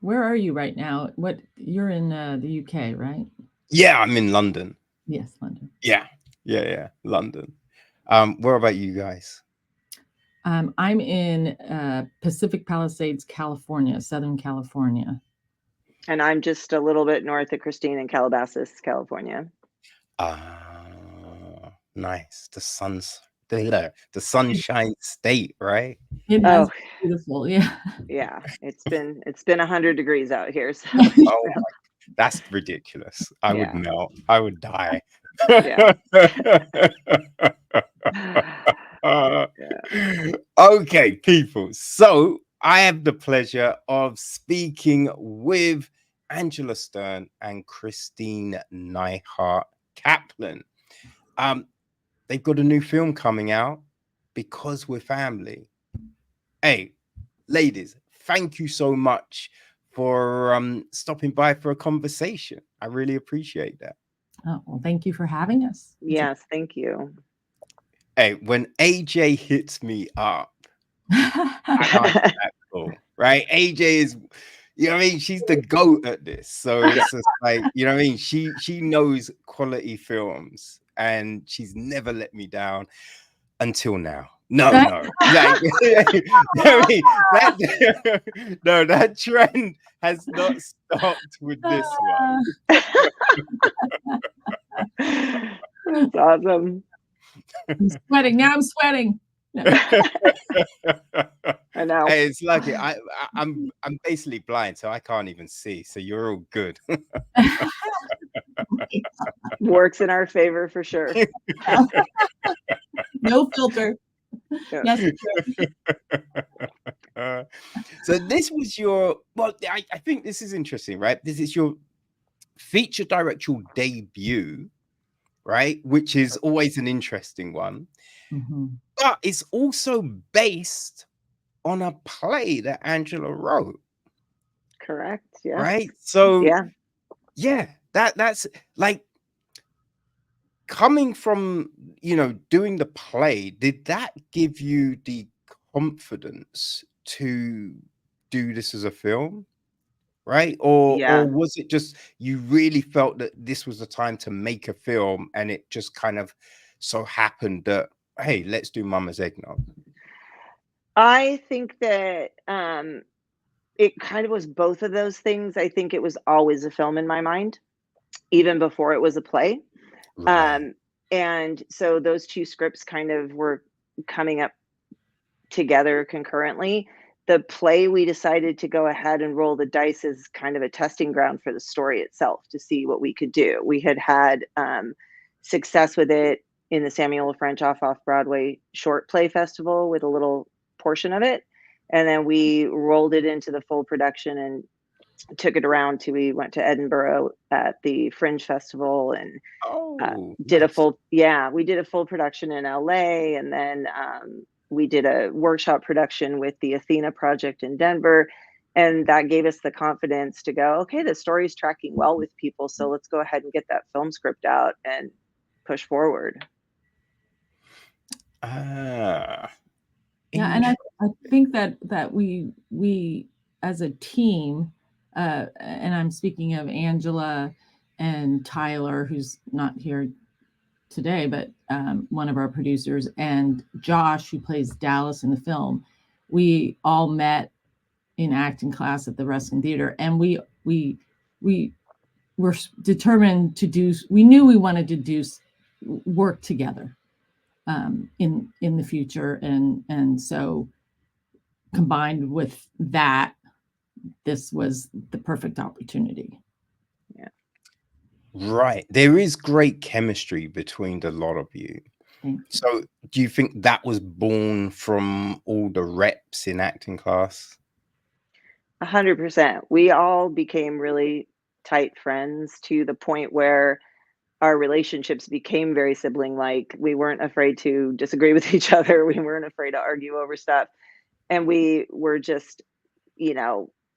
Where are you right now? You're in the UK, right? Yeah, I'm in London. Yes, London. Yeah, yeah, London. Where about you guys? I'm in Pacific Palisades, California, Southern California. And I'm just a little bit north of Christine in Calabasas, California. Nice. The sunshine state, right? It has Oh, been beautiful, yeah. yeah. It's been 100 degrees out here, so Oh, that's ridiculous. I would yeah. melt. I would die. Yeah. Yeah. Okay, people. So I have the pleasure of speaking with Angela Stern and Christine Nyhart Kaplan. They've got a new film coming out, Because We're Family. Hey, ladies, thank you so much for stopping by for a conversation. I really appreciate that. Oh, well, thank you for having us. Yes, thank you. Hey, when AJ hits me up, I know that's cool, right? AJ is, you know what I mean? She's the GOAT at this. So it's just like, you know what I mean? She knows quality films and she's never let me down until now. No. Like, you know what I mean? No, that trend has not stopped with this one. That's awesome. I'm sweating. Now I'm sweating. No. I know. Hey, it's lucky. I'm basically blind, so I can't even see. So you're all good. Works in our favor for sure. No filter. Yeah. Yes. So this was your, well, I think this is interesting, right? This is your feature directorial debut, right? Which is always an interesting one. Mm-hmm. But it's also based on a play that Angela wrote. Correct. Yeah. Right. So yeah, that's like coming from, doing the play, did that give you the confidence to do this as a film? Right? Or yeah. was it just you really felt that this was the time to make a film and it just kind of so happened that, hey, let's do Mama's Eggnog? I think that it kind of was both of those things. I think it was always a film in my mind, even before it was a play. Right. And so those two scripts kind of were coming up together concurrently. The play, we decided to go ahead and roll the dice as kind of a testing ground for the story itself to see what we could do. We had success with it in the Samuel Frenchoff Off-Broadway Short Play Festival with a little portion of it. And then we rolled it into the full production and took it around we went to Edinburgh at the Fringe Festival and did nice. we did a full production in LA. And then we did a workshop production with the Athena Project in Denver. And that gave us the confidence to go, okay, the story's tracking well with people. So let's go ahead and get that film script out and push forward. Yeah, and I think that we as a team, and I'm speaking of Angela and Tyler, who's not here today, but one of our producers, and Josh, who plays Dallas in the film. We all met in acting class at the Ruskin Theater, and we were determined to do. We knew we wanted to do work together in the future, and so combined with that, this was the perfect opportunity. Yeah. Right. There is great chemistry between the lot of you. So do you think that was born from all the reps in acting class? 100%. We all became really tight friends to the point where our relationships became very sibling-like. We weren't afraid to disagree with each other. We weren't afraid to argue over stuff. And we were just,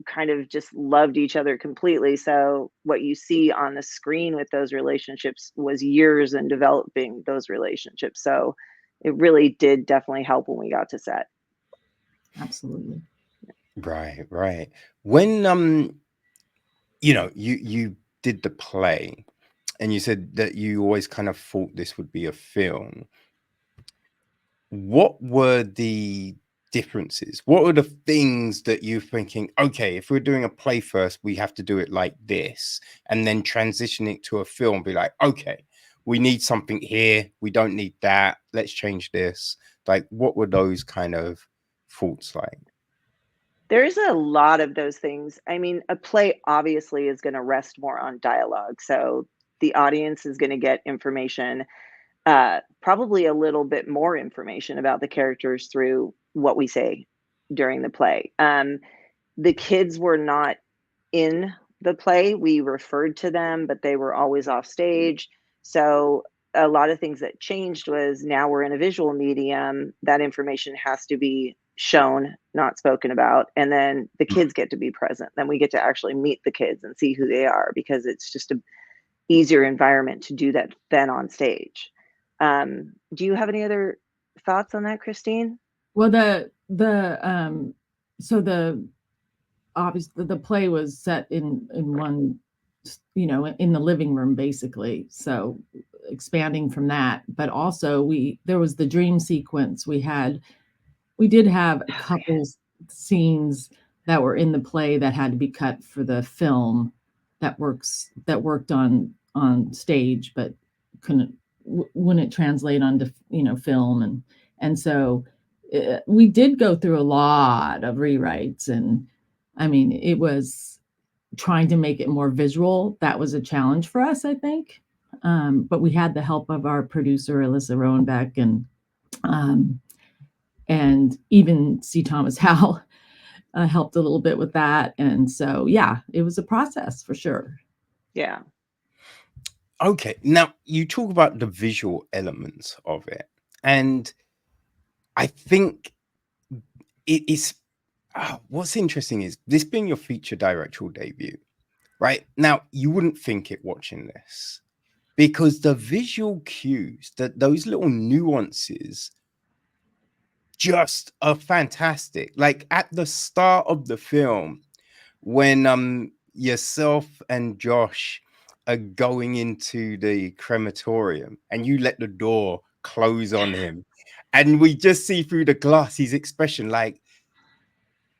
kind of just loved each other completely. So what you see on the screen with those relationships was years in developing those relationships. So it really did definitely help when we got to set. Absolutely. Right. When you did the play and you said that you always kind of thought this would be a film. What were the differences? What were the things that you're thinking, okay, if we're doing a play first, we have to do it like this, and then transition it to a film, be like, okay, we need something here, we don't need that, let's change this. Like, what were those kind of thoughts like? There's a lot of those things. I mean, a play obviously is going to rest more on dialogue. So the audience is going to get information, probably a little bit more information about the characters through what we say during the play. The kids were not in the play. We referred to them, but they were always off stage. So a lot of things that changed was now we're in a visual medium. That information has to be shown, not spoken about. And then the kids get to be present. Then we get to actually meet the kids and see who they are because it's just a easier environment to do that than on stage. Do you have any other thoughts on that, Christine? Well, so obviously the play was set in one, in the living room basically. So expanding from that, but also there was the dream sequence. We did have a couple scenes that were in the play that had to be cut for the film that worked on stage, but wouldn't translate onto film, and so we did go through a lot of rewrites, and I mean it was trying to make it more visual. That was a challenge for us, I think, but we had the help of our producer Alyssa Rowenbeck and even C. Thomas Howell helped a little bit with that. And so, yeah, it was a process for sure. Yeah. Okay. Now, you talk about the visual elements of it. And I think it is what's interesting is this being your feature directorial debut, right? Now, you wouldn't think it watching this because the visual cues, those little nuances just are fantastic. Like at the start of the film, when yourself and Josh are going into the crematorium and you let the door close on him, and we just see through the glass his expression like,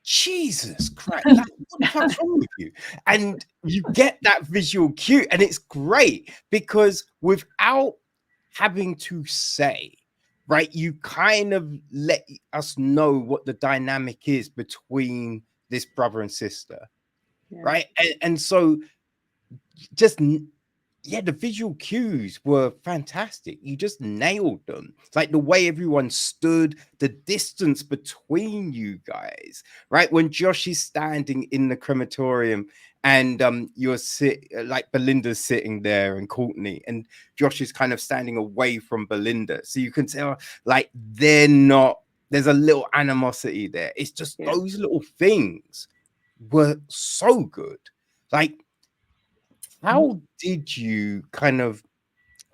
Jesus Christ, like, what the fuck's wrong with you? And you get that visual cue, and it's great because without having to say, right, you kind of let us know what the dynamic is between this brother and sister. Yeah. Right. And so just the visual cues were fantastic. You just nailed them. It's like the way everyone stood, the distance between you guys, right? When Josh is standing in the crematorium and you're like Belinda's sitting there and Courtney, and Josh is kind of standing away from Belinda. So you can tell like there's a little animosity there. It's just those little things were so good. Like, how did you kind of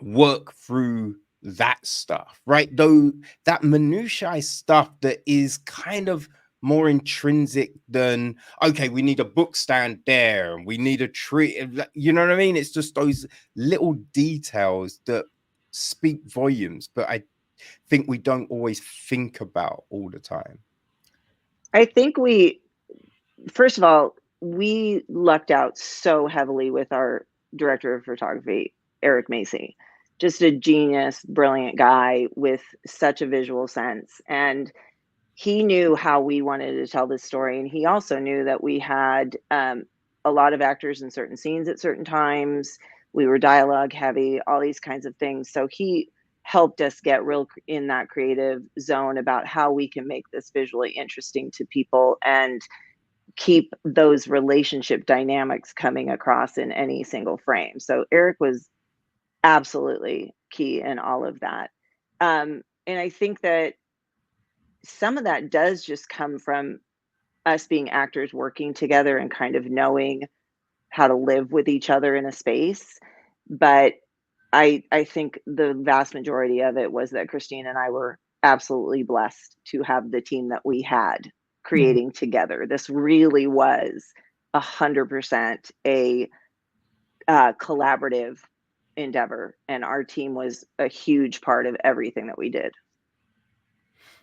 work through that stuff, right? Though that minutiae stuff that is kind of more intrinsic than, okay, we need a book stand there and we need a tree. You know what I mean? It's just those little details that speak volumes, but I think we don't always think about all the time. I think first of all, we lucked out so heavily with our director of photography, Eric Macy. Just a genius, brilliant guy with such a visual sense. And he knew how we wanted to tell this story. And he also knew that we had a lot of actors in certain scenes at certain times. We were dialogue heavy, all these kinds of things. So he helped us get real in that creative zone about how we can make this visually interesting to people and keep those relationship dynamics coming across in any single frame. So Eric was absolutely key in all of that. And I think that some of that does just come from us being actors working together and kind of knowing how to live with each other in a space. But I think the vast majority of it was that Christine and I were absolutely blessed to have the team that we had creating together. This really was 100% a collaborative endeavor, and our team was a huge part of everything that we did.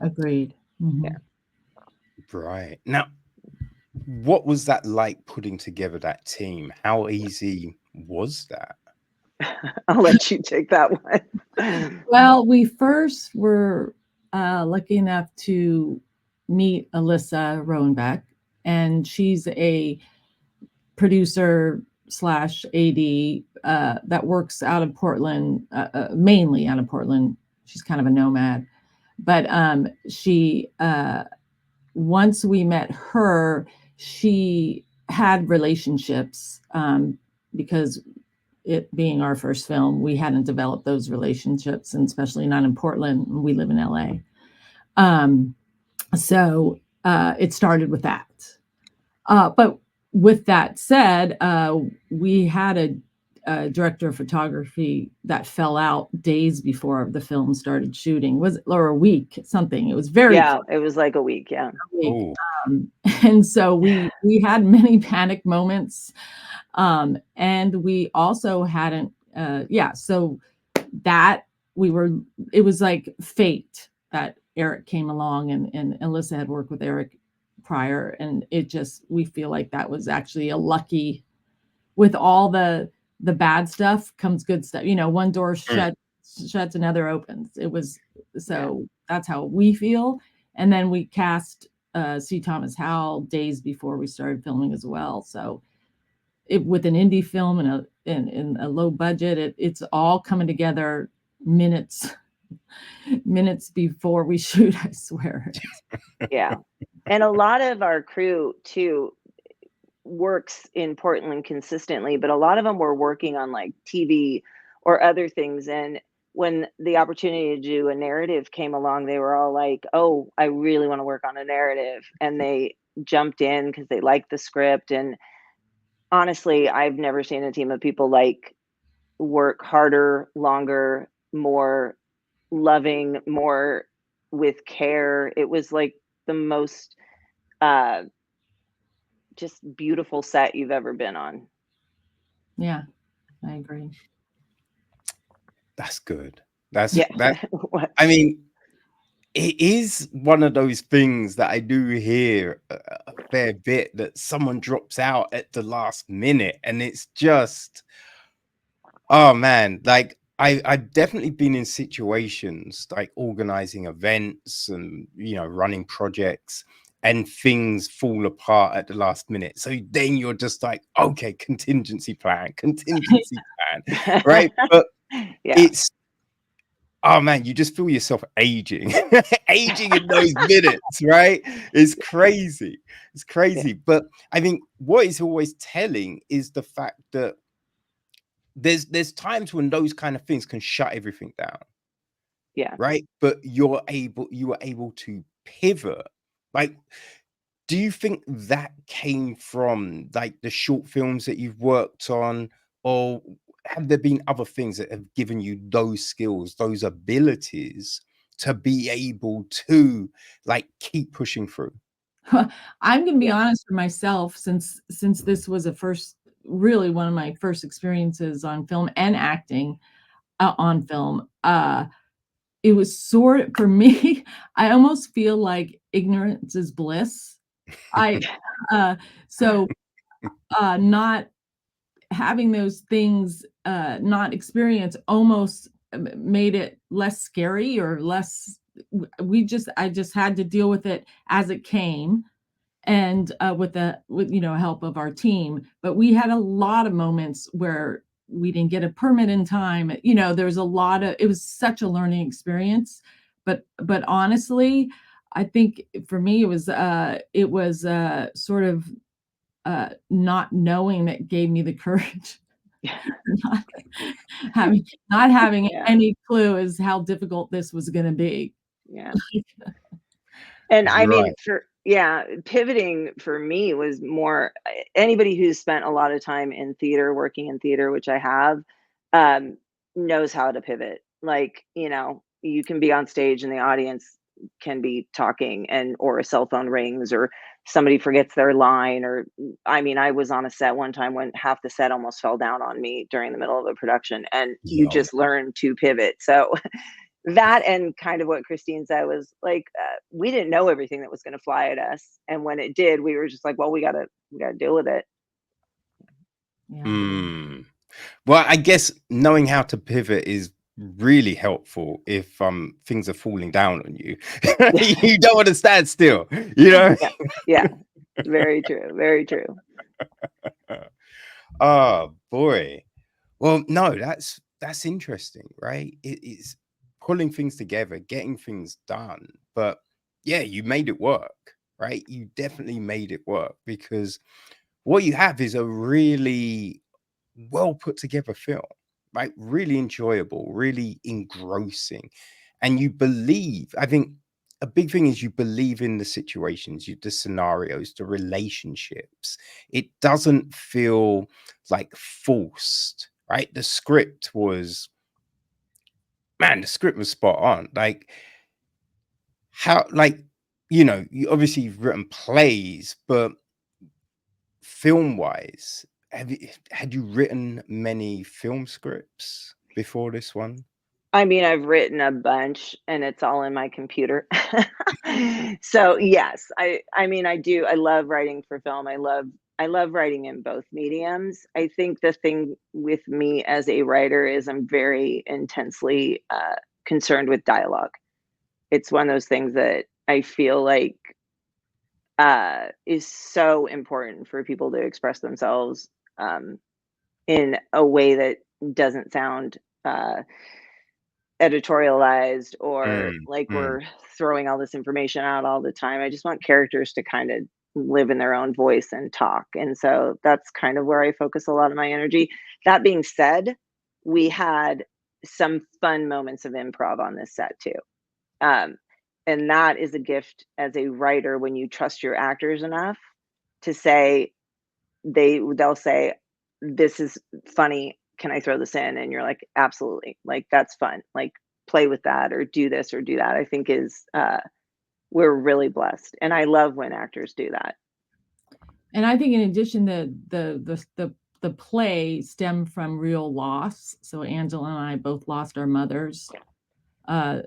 Agreed. Yeah. Right. Now, what was that like putting together that team? How easy was that? I'll let you take that one. Well, we first were lucky enough to meet Alyssa Roenbeck, and she's a producer slash AD that works out of Portland, mainly out of Portland. She's kind of a nomad, but she once we met her, she had relationships because it being our first film, we hadn't developed those relationships, and especially not in Portland. We live in LA. So it started with that. But with that said, we had a director of photography that fell out days before the film started shooting, or a week, something. It was very close. It was like a week, yeah. And so we had many panic moments, and we also hadn't, so that it was like fate that Eric came along, and Alyssa had worked with Eric prior, and we feel like that was actually a lucky, with all the bad stuff comes good stuff. One door shuts, another opens. It was, that's how we feel. And then we cast C. Thomas Howell days before we started filming as well. So with an indie film and a low budget, it's all coming together minutes before we shoot, I swear. Yeah. And a lot of our crew too works in Portland consistently, but a lot of them were working on like TV or other things. And when the opportunity to do a narrative came along, they were all like, oh, I really want to work on a narrative. And they jumped in because they liked the script. And honestly, I've never seen a team of people like work harder, longer, more loving, more with care. It was like the most just beautiful set you've ever been on. Yeah, I agree. That's good. I mean, it is one of those things that I do hear a fair bit, that someone drops out at the last minute, and it's just, oh man, like I've definitely been in situations like organizing events and running projects, and things fall apart at the last minute. So then you're just like, okay, contingency plan, right? But it's, oh man, you just feel yourself aging in those minutes, right? It's crazy. But I think what is always telling is the fact that there's times when those kind of things can shut everything down. Yeah. Right. But you were able to pivot. Like, do you think that came from like the short films that you've worked on, or have there been other things that have given you those skills, those abilities to be able to like keep pushing through? I'm going to be honest for myself, since this was really one of my first experiences on film and acting on film. It was for me, I almost feel like ignorance is bliss. Not having those things, not experience, almost made it less scary or less. I just had to deal with it as it came, and with help of our team. But we had a lot of moments where we didn't get a permit in time. There was it was such a learning experience. But honestly, I think for me it was sort of not knowing that gave me the courage. not having any clue as how difficult this was going to be. Yeah. And I mean, pivoting for me was more, anybody who's spent a lot of time in theater, working in theater, which I have, knows how to pivot. Like, you can be on stage and the audience can be talking, and or a cell phone rings, or somebody forgets their line, or I mean, I was on a set one time when half the set almost fell down on me during the middle of a production, and you Yo. just learn to pivot. So that, and kind of what Christine said, was like, we didn't know everything that was going to fly at us, and when it did, we were just like, well, we gotta deal with it. Yeah. Well, I guess knowing how to pivot is really helpful if things are falling down on you. You don't want to stand still, you know. Yeah, very true, very true. Oh boy. Well, no, that's interesting, right? It's pulling things together, getting things done. But yeah, you made it work, right? You definitely made it work, because what you have is a really well put together film, right? Really enjoyable, really engrossing. And you believe, I think a big thing is you believe in the situations, the scenarios, the relationships. It doesn't feel like forced, right? The script was spot on. Like, how, like, you obviously you've written plays, but film wise, had you written many film scripts before this one? I mean, I've written a bunch, and it's all in my computer. So yes, I mean, I do. I love writing for film. I love writing in both mediums. I think the thing with me as a writer is I'm very intensely concerned with dialogue. It's one of those things that I feel like is so important for people to express themselves um, in a way that doesn't sound editorialized, or Mm, like mm, we're throwing all this information out all the time. I just want characters to kind of live in their own voice and talk. And so that's kind of where I focus a lot of my energy. That being said, we had some fun moments of improv on this set too. Um, and that is a gift as a writer, when you trust your actors enough to say, they'll say, this is funny, can I throw this in? And you're like, absolutely, like that's fun, like play with that, or do this or do that. I think is we're really blessed, and I love when actors do that. And I think in addition, the play stemmed from real loss. So Angela and I both lost our mothers uh,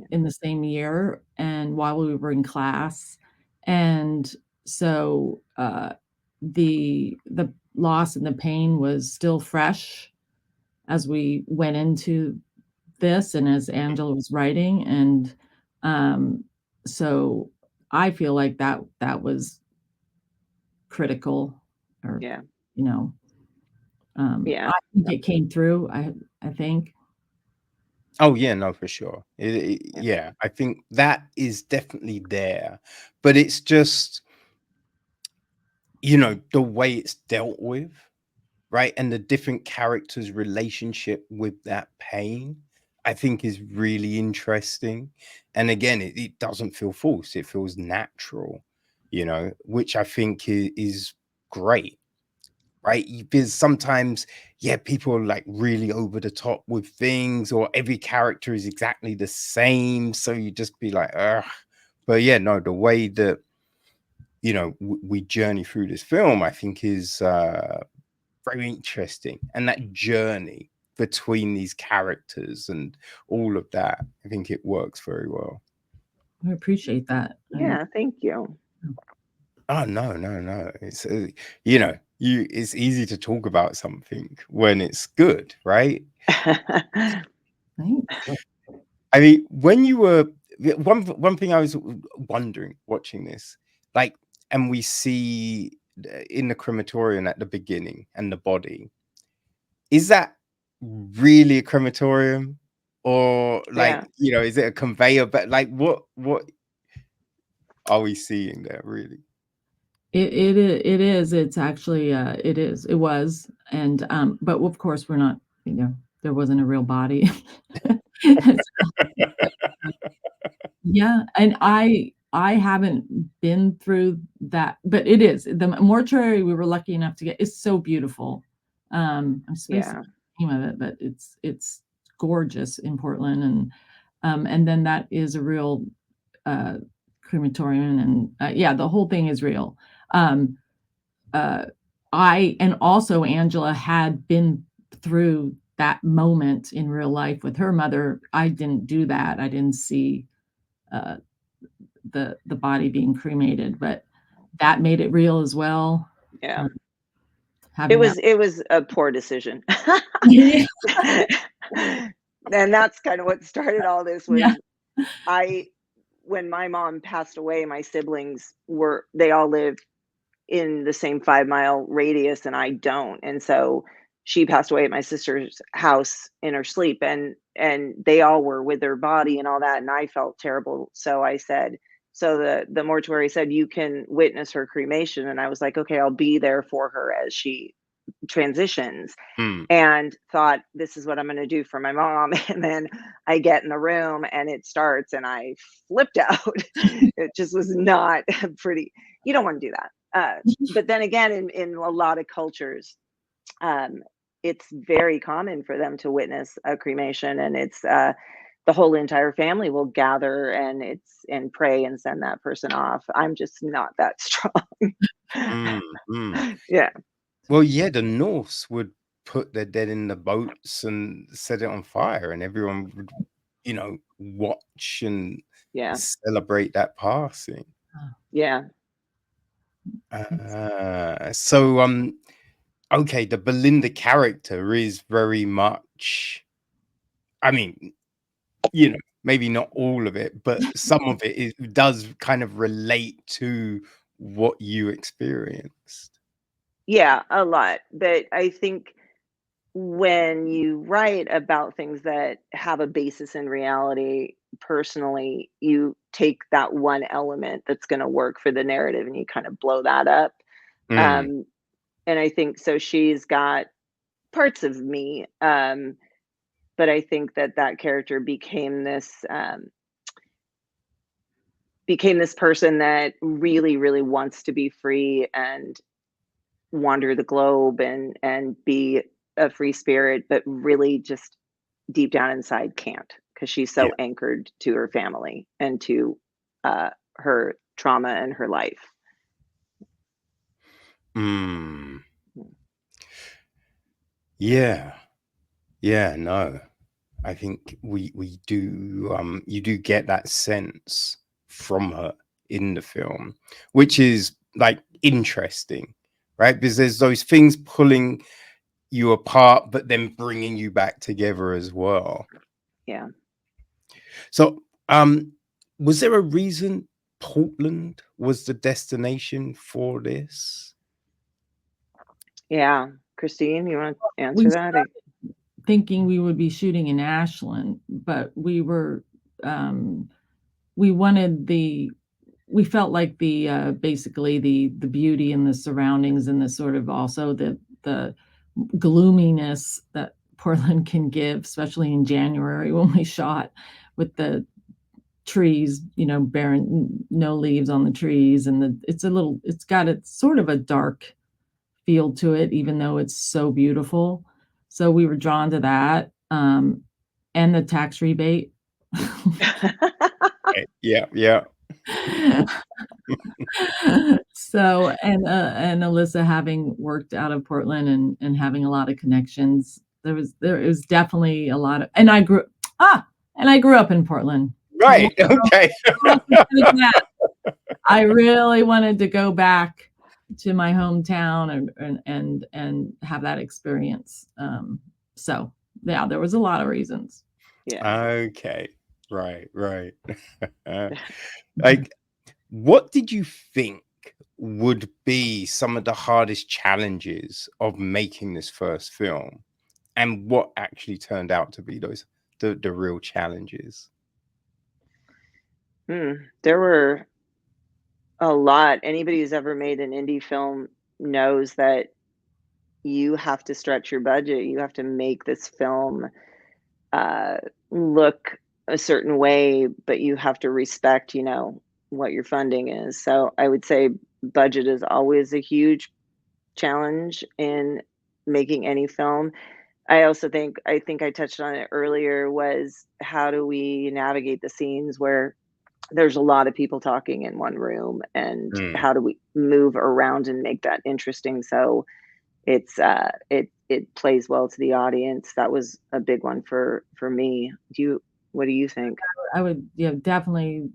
in the same year, and while we were in class, and so the loss and the pain was still fresh as we went into this, and as Angela was writing, and so I feel like that was critical, or Yeah, you know, yeah, I think it came through. I think. oh yeah, no, for sure. yeah, Yeah, I think that is definitely there, but it's just, the way it's dealt with, right? And the different characters' relationship with that pain, I think is really interesting. And again, it doesn't feel forced, it feels natural, which I think is great, right? Because sometimes, yeah, people are like really over the top with things, or every character is exactly the same. So you just be like, ugh. But yeah, no, the way that, we journey through this film, I think is very interesting. And that journey between these characters and all of that, I think it works very well. I appreciate that. yeah, thank you. Oh no. It's it's easy to talk about something when it's good, right? Thanks. I mean, when you were one thing I was wondering watching this, like, and we see in the crematorium at the beginning and the body, is that really a crematorium, or Yeah, like, is it a conveyor? But like, what are we seeing there really? It is. It's actually it is. It was, and but of course we're not. There wasn't a real body. Yeah, and I haven't been through that, but it is. The mortuary we were lucky enough to get is so beautiful. I'm spacing yeah, the name of it, but it's gorgeous in Portland, and then that is a real crematorium, and yeah, the whole thing is real. And also Angela had been through that moment in real life with her mother. I didn't do that. I didn't see the body being cremated, but that made it real as well. Yeah. It was a poor decision. And that's kind of what started all this was yeah. when my mom passed away, my siblings they all live in the same 5-mile radius and I don't. And so she passed away at my sister's house in her sleep, and they all were with her body and all that, and I felt terrible. So I said, so the mortuary said, you can witness her cremation, and I was like, okay, I'll be there for her as she transitions. And thought, this is what I'm going to do for my mom. And then I get in the room and it starts and I flipped out. It just was not pretty. You don't want to do that. But then again, in a lot of cultures, it's very common for them to witness a cremation, and it's the whole entire family will gather and pray and send that person off. I'm just not that strong. Yeah. Well, yeah, the Norse would put their dead in the boats and set it on fire, and everyone would, watch and celebrate that passing. Yeah. So, okay, the Belinda character is very much, I mean, maybe not all of it, but some of it does kind of relate to what you experienced. Yeah, a lot. But I think when you write about things that have a basis in reality, personally, you take that one element that's going to work for the narrative and you kind of blow that up. And I think so she's got parts of me, but I think that character became this person that really, really wants to be free and wander the globe and be a free spirit, but really just deep down inside can't, because she's so anchored to her family and to her trauma and her life. Yeah, no, I think we do, you do get that sense from her in the film, which is like interesting, right? Because there's those things pulling you apart, but then bringing you back together as well. Yeah. So, was there a reason Portland was the destination for this? Yeah. Christine, you want to answer that? Thinking we would be shooting in Ashland, but we were, we felt like basically the beauty and the surroundings and the sort of also the gloominess that Portland can give, especially in January when we shot with the trees, barren, no leaves on the trees, and it's got a sort of a dark feel to it, even though it's so beautiful. So we were drawn to that, and the tax rebate. Yeah. So, and Alyssa having worked out of Portland and having a lot of connections, there was definitely a lot of, and I grew up in Portland. Right. Okay. I really wanted to go back to my hometown and have that experience. So yeah, there was a lot of reasons. Yeah. Okay. Right. Like, what did you think would be some of the hardest challenges of making this first film, and what actually turned out to be the real challenges? There were a lot. Anybody who's ever made an indie film knows that you have to stretch your budget. You have to make this film look a certain way, but you have to respect, what your funding is. So I would say budget is always a huge challenge in making any film. I think I touched on it earlier, was how do we navigate the scenes where there's a lot of people talking in one room, and how do we move around and make that interesting so it's it plays well to the audience. That was a big one for me. What do you think? I would, definitely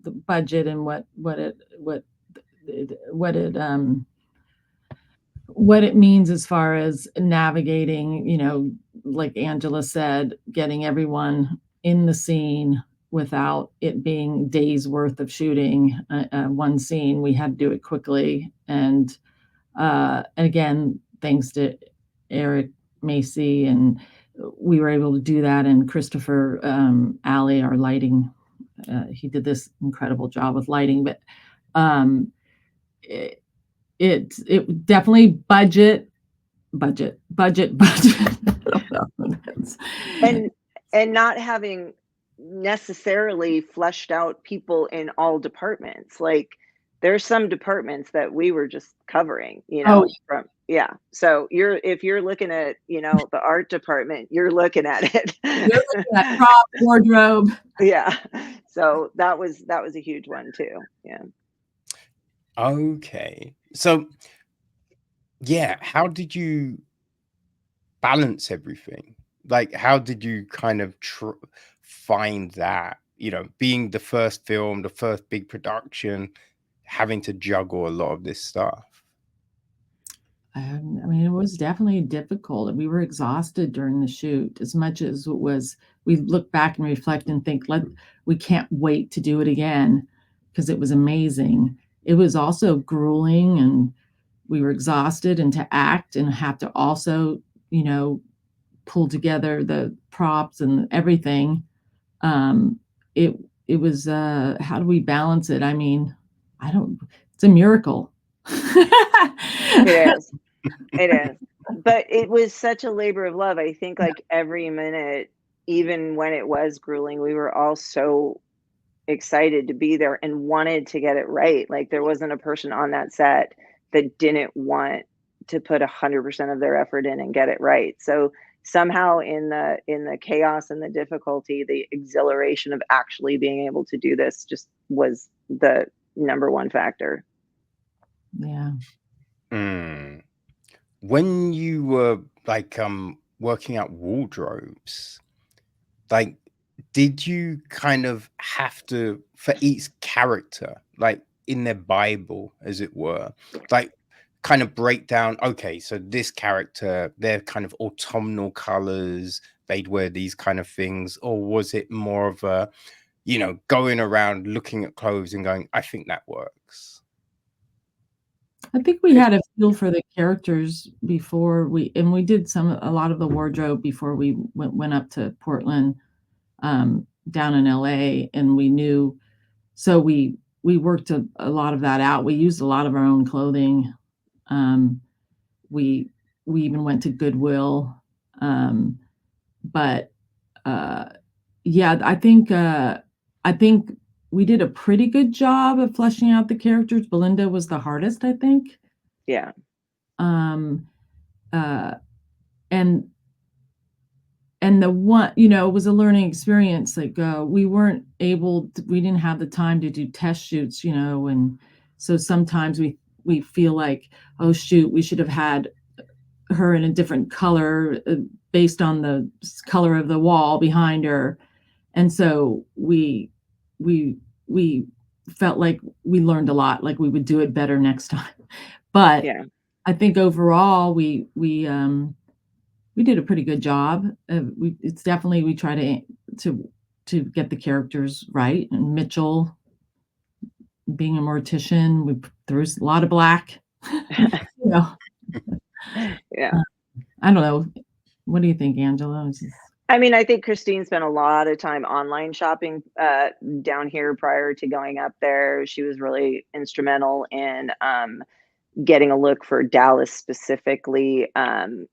the budget and what it means as far as navigating, like Angela said, getting everyone in the scene without it being days worth of shooting one scene. We had to do it quickly. And again, thanks to Eric Macy, and we were able to do that. And Christopher Alley, our lighting, he did this incredible job with lighting. But it definitely budget. and not having necessarily fleshed out people in all departments. Like there's some departments that we were just covering, so if you're looking at the art department, you're looking at it. You're looking at prop, wardrobe. Yeah, so that was a huge one too. Yeah. Okay, so how did you balance everything? Like, how did you kind of find that, being the first film, the first big production, having to juggle a lot of this stuff? I mean, it was definitely difficult. We were exhausted during the shoot as much as it was. We look back and reflect and think, we can't wait to do it again because it was amazing. It was also grueling, and we were exhausted, and to act and have to also, pull together the props and everything. It was, how do we balance it? I mean, it's a miracle. It is. But it was such a labor of love. I think like every minute, even when it was grueling, we were all so excited to be there and wanted to get it right. Like there wasn't a person on that set that didn't want to put 100% of their effort in and get it right. So somehow in the chaos and the difficulty, the exhilaration of actually being able to do this just was the number one factor. Yeah. When you were like working out wardrobes, like did you kind of have to, for each character, like in their Bible, as it were, like kind of break down, okay, so this character, they're kind of autumnal colors, they'd wear these kind of things? Or was it more of a, going around looking at clothes and going, I think that works? I think we had a feel for the characters before we did a lot of the wardrobe before we went up to Portland, down in LA, and we knew, so we worked a lot of that out. We used a lot of our own clothing. We even went to Goodwill, but I think we did a pretty good job of fleshing out the characters. Belinda was the hardest, I think. Yeah. And the one, it was a learning experience. Like we didn't have the time to do test shoots, and so sometimes we feel like, oh shoot, we should have had her in a different color based on the color of the wall behind her. And so we felt like we learned a lot, like we would do it better next time. But I think overall we did a pretty good job. It's definitely, we try to get the characters right. And Mitchell, being a mortician, we threw a lot of black. Yeah. I don't know. What do you think, Angela? I mean, I think Christine spent a lot of time online shopping down here prior to going up there. She was really instrumental in getting a look for Dallas specifically, and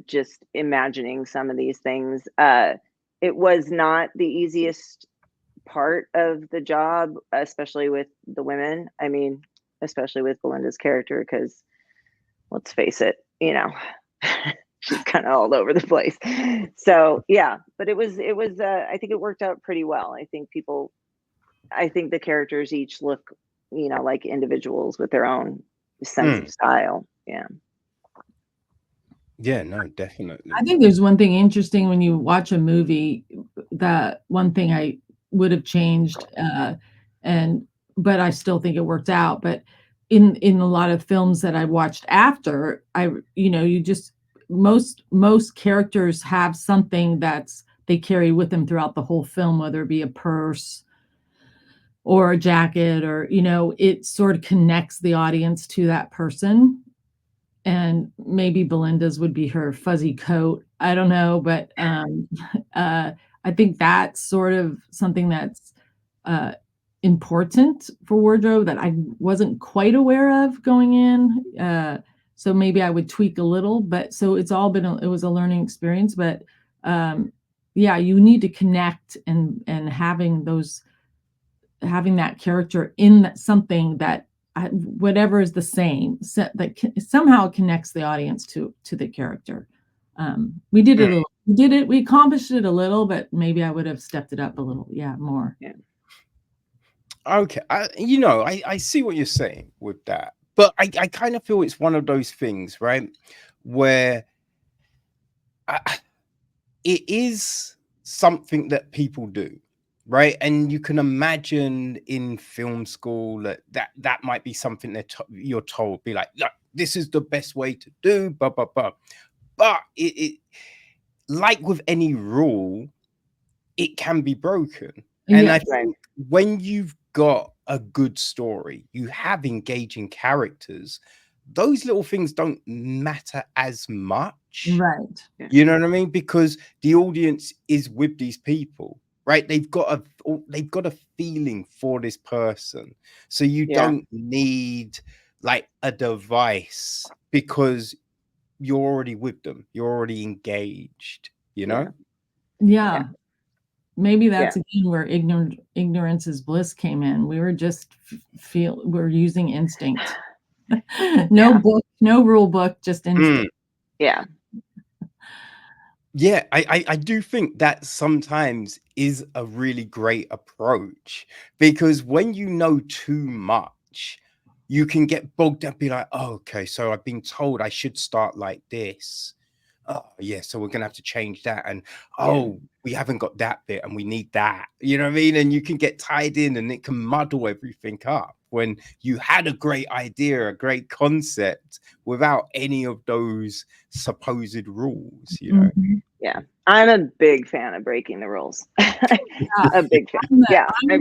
just imagining some of these things. It was not the easiest part of the job, especially with the women. I mean, especially with Belinda's character, because let's face it, she's kind of all over the place. So yeah, but it was I think it worked out pretty well. I think people I think the characters each look, like individuals with their own sense of style. Yeah. Yeah, no, definitely. I think there's one thing interesting when you watch a movie. That one thing I would have changed, but I still think it worked out. But in a lot of films that I watched after, you just most characters have something that's they carry with them throughout the whole film, whether it be a purse or a jacket, or it sort of connects the audience to that person. And maybe Belinda's would be her fuzzy coat. I don't know, but I think that's sort of something that's uh, important for wardrobe that I wasn't quite aware of going in. So maybe I would tweak a little, but so it was a learning experience. But yeah, you need to connect and having that character in something that whatever is the same, that somehow connects the audience to the character. We did it. We accomplished it a little, but maybe I would have stepped it up a little. Yeah, more. Yeah. Okay, I see what you're saying with that, but I kind of feel it's one of those things, right, where it is something that people do, right? And you can imagine in film school that might be something that you're told, be like, look, this is the best way to do, blah blah blah. But it like with any rule, it can be broken. And Yeah. I think when you've got a good story, you have engaging characters, those little things don't matter as much. Right. You know what I mean? Because the audience is with these people, right? They've got a feeling for this person. So you don't need like a device because you're already with them. You're already engaged, you know? Yeah. Maybe that's again where ignorance is bliss came in. We were just we're using instinct. No book, no rule book, just instinct. Yeah. Yeah, I do think that sometimes is a really great approach, because when you know too much, you can get bogged down, be like, oh, okay, so I've been told I should start like this. Oh, yeah, so we're gonna have to change that. And we haven't got that bit and we need that. You know what I mean? And you can get tied in and it can muddle everything up when you had a great idea, a great concept without any of those supposed rules, you know? Yeah. I'm a big fan of breaking the rules. A big fan. I'm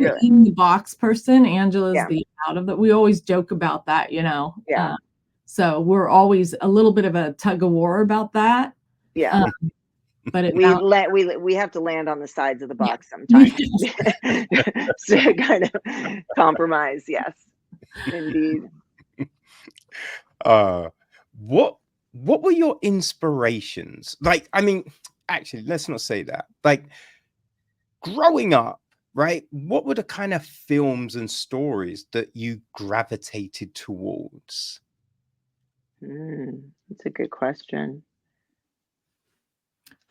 the in the box person. Angela's the out of the. We always joke about that, Yeah. So we're always a little bit of a tug of war about that. Yeah. But we have to land on the sides of the box sometimes. To kind of compromise. Yes, indeed. What were your inspirations? Like, I mean, actually, let's not say that. Like, growing up, right? What were the kind of films and stories that you gravitated towards? That's a good question.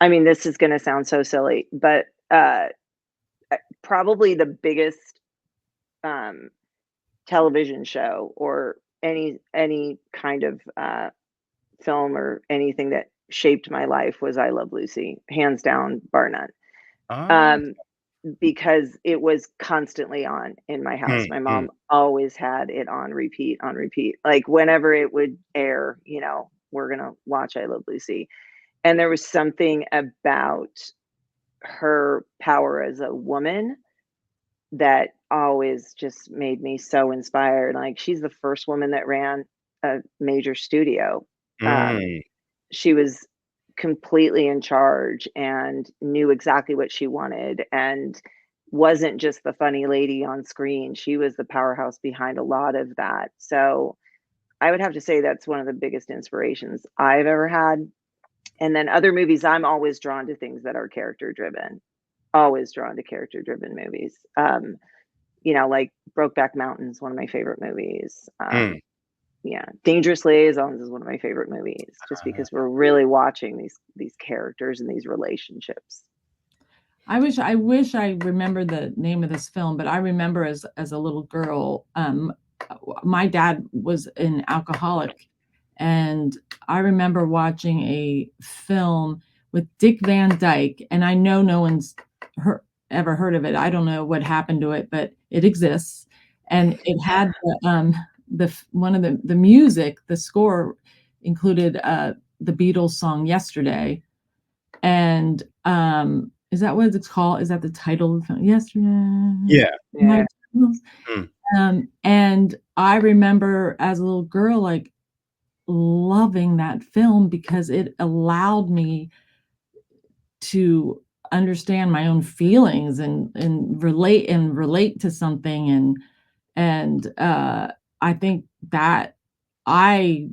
I mean, this is going to sound so silly, but probably the biggest television show or any kind of film or anything that shaped my life was I Love Lucy, hands down, bar none. Because it was constantly on in my house. My mom always had it on repeat. Like whenever it would air, we're gonna watch I Love Lucy. And there was something about her power as a woman that always just made me so inspired. Like, she's the first woman that ran a major studio. She was completely in charge and knew exactly what she wanted and wasn't just the funny lady on screen. She was the powerhouse behind a lot of that. So I would have to say that's one of the biggest inspirations I've ever had. And then other movies, I'm always drawn to things that are character driven. Always drawn to character driven movies. Like Brokeback Mountain's one of my favorite movies. Dangerous Liaisons is one of my favorite movies, just because we're really watching these characters and these relationships. I wish I remembered the name of this film, but I remember as a little girl, my dad was an alcoholic, and I remember watching a film with Dick Van Dyke, and I know no one's ever heard of it. I don't know what happened to it, but it exists, and it had one of the music, the score included the Beatles song "Yesterday," and is that what it's called? Is that the title of the film? Yesterday. Yeah. Yeah. And I remember as a little girl, like loving that film because it allowed me to understand my own feelings and relate to something. And I think that I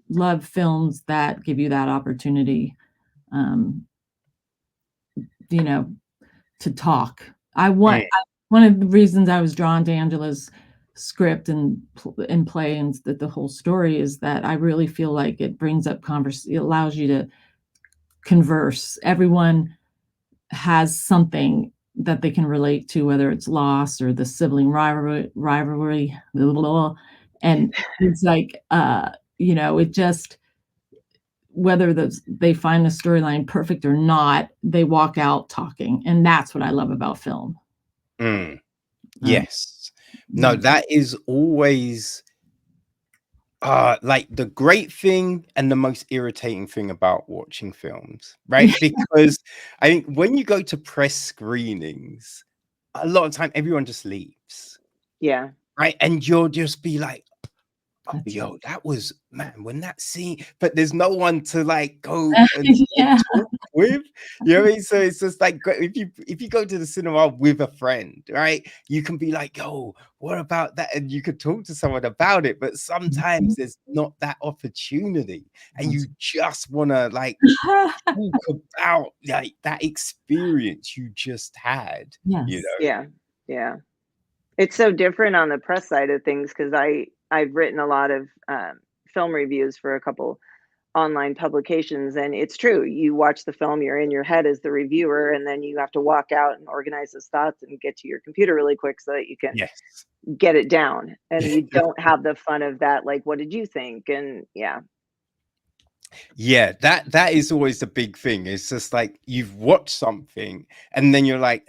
love films that give you that opportunity, to talk. One of the reasons I was drawn to Angela's script and play and that the whole story is that I really feel like it brings up it allows you to converse. Everyone has something that they can relate to, whether it's loss or the sibling rivalry, blah, blah, blah. And it's like, it just, whether they find the storyline perfect or not, they walk out talking. And that's what I love about film. Yes. No, that is always like the great thing and the most irritating thing about watching films, right? Because I think when you go to press screenings, a lot of time everyone just leaves. Yeah. Right. And you'll just be like, oh, yo, that was, man, when that scene, but there's no one to like go and talk with. You know what I mean? So it's just like, if you go to the cinema with a friend, right, you can be like, yo, what about that? And you could talk to someone about it, but sometimes there's not that opportunity, and you just want to like talk about like that experience you just had. You know? Yeah. It's so different on the press side of things because I've written a lot of film reviews for a couple online publications, and it's true. You watch the film, you're in your head as the reviewer, and then you have to walk out and organize those thoughts and get to your computer really quick so that you can get it down, and you don't have the fun of that. Like, what did you think? And that is always the big thing. It's just like you've watched something and then you're like,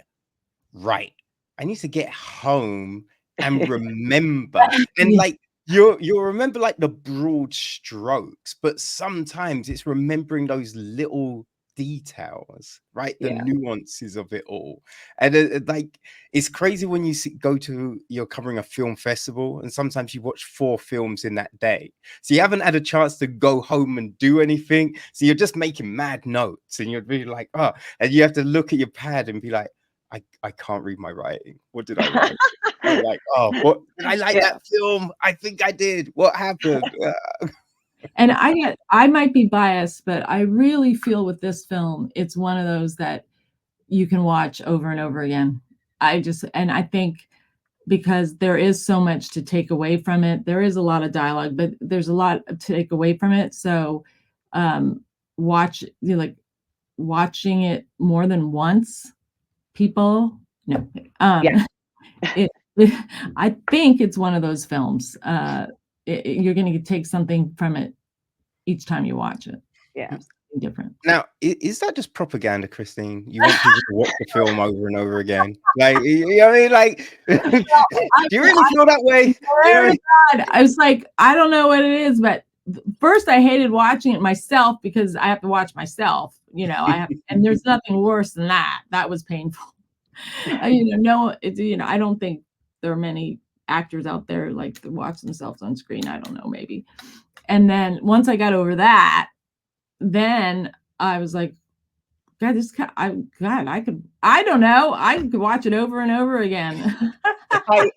right, I need to get home and remember. And like you'll remember like the broad strokes, but sometimes it's remembering those little details, right? The nuances of it all. And like it's crazy when you you're covering a film festival and sometimes you watch 4 films in that day, so you haven't had a chance to go home and do anything, so you're just making mad notes and you're really like, oh, and you have to look at your pad and be like, I can't read my writing. What did I write? I'm like, oh, what did I like that film? I think I did. What happened? And I might be biased, but I really feel with this film, it's one of those that you can watch over and over again. I think because there is so much to take away from it. There is a lot of dialogue, but there's a lot to take away from it. So watching it more than once, people. No. I think it's one of those films. You're going to take something from it each time you watch it. Yeah. Different. Now, is that just propaganda, Christine? You want people to watch the film over and over again? Like, you know what I mean? Like, do you really feel that way? I was like, I don't know what it is, but first I hated watching it myself because I have to watch myself, and there's nothing worse than that. That was painful. I don't think there are many actors out there like to watch themselves on screen. I don't know, maybe. And then once I got over that, then I was like, God, I could watch it over and over again. I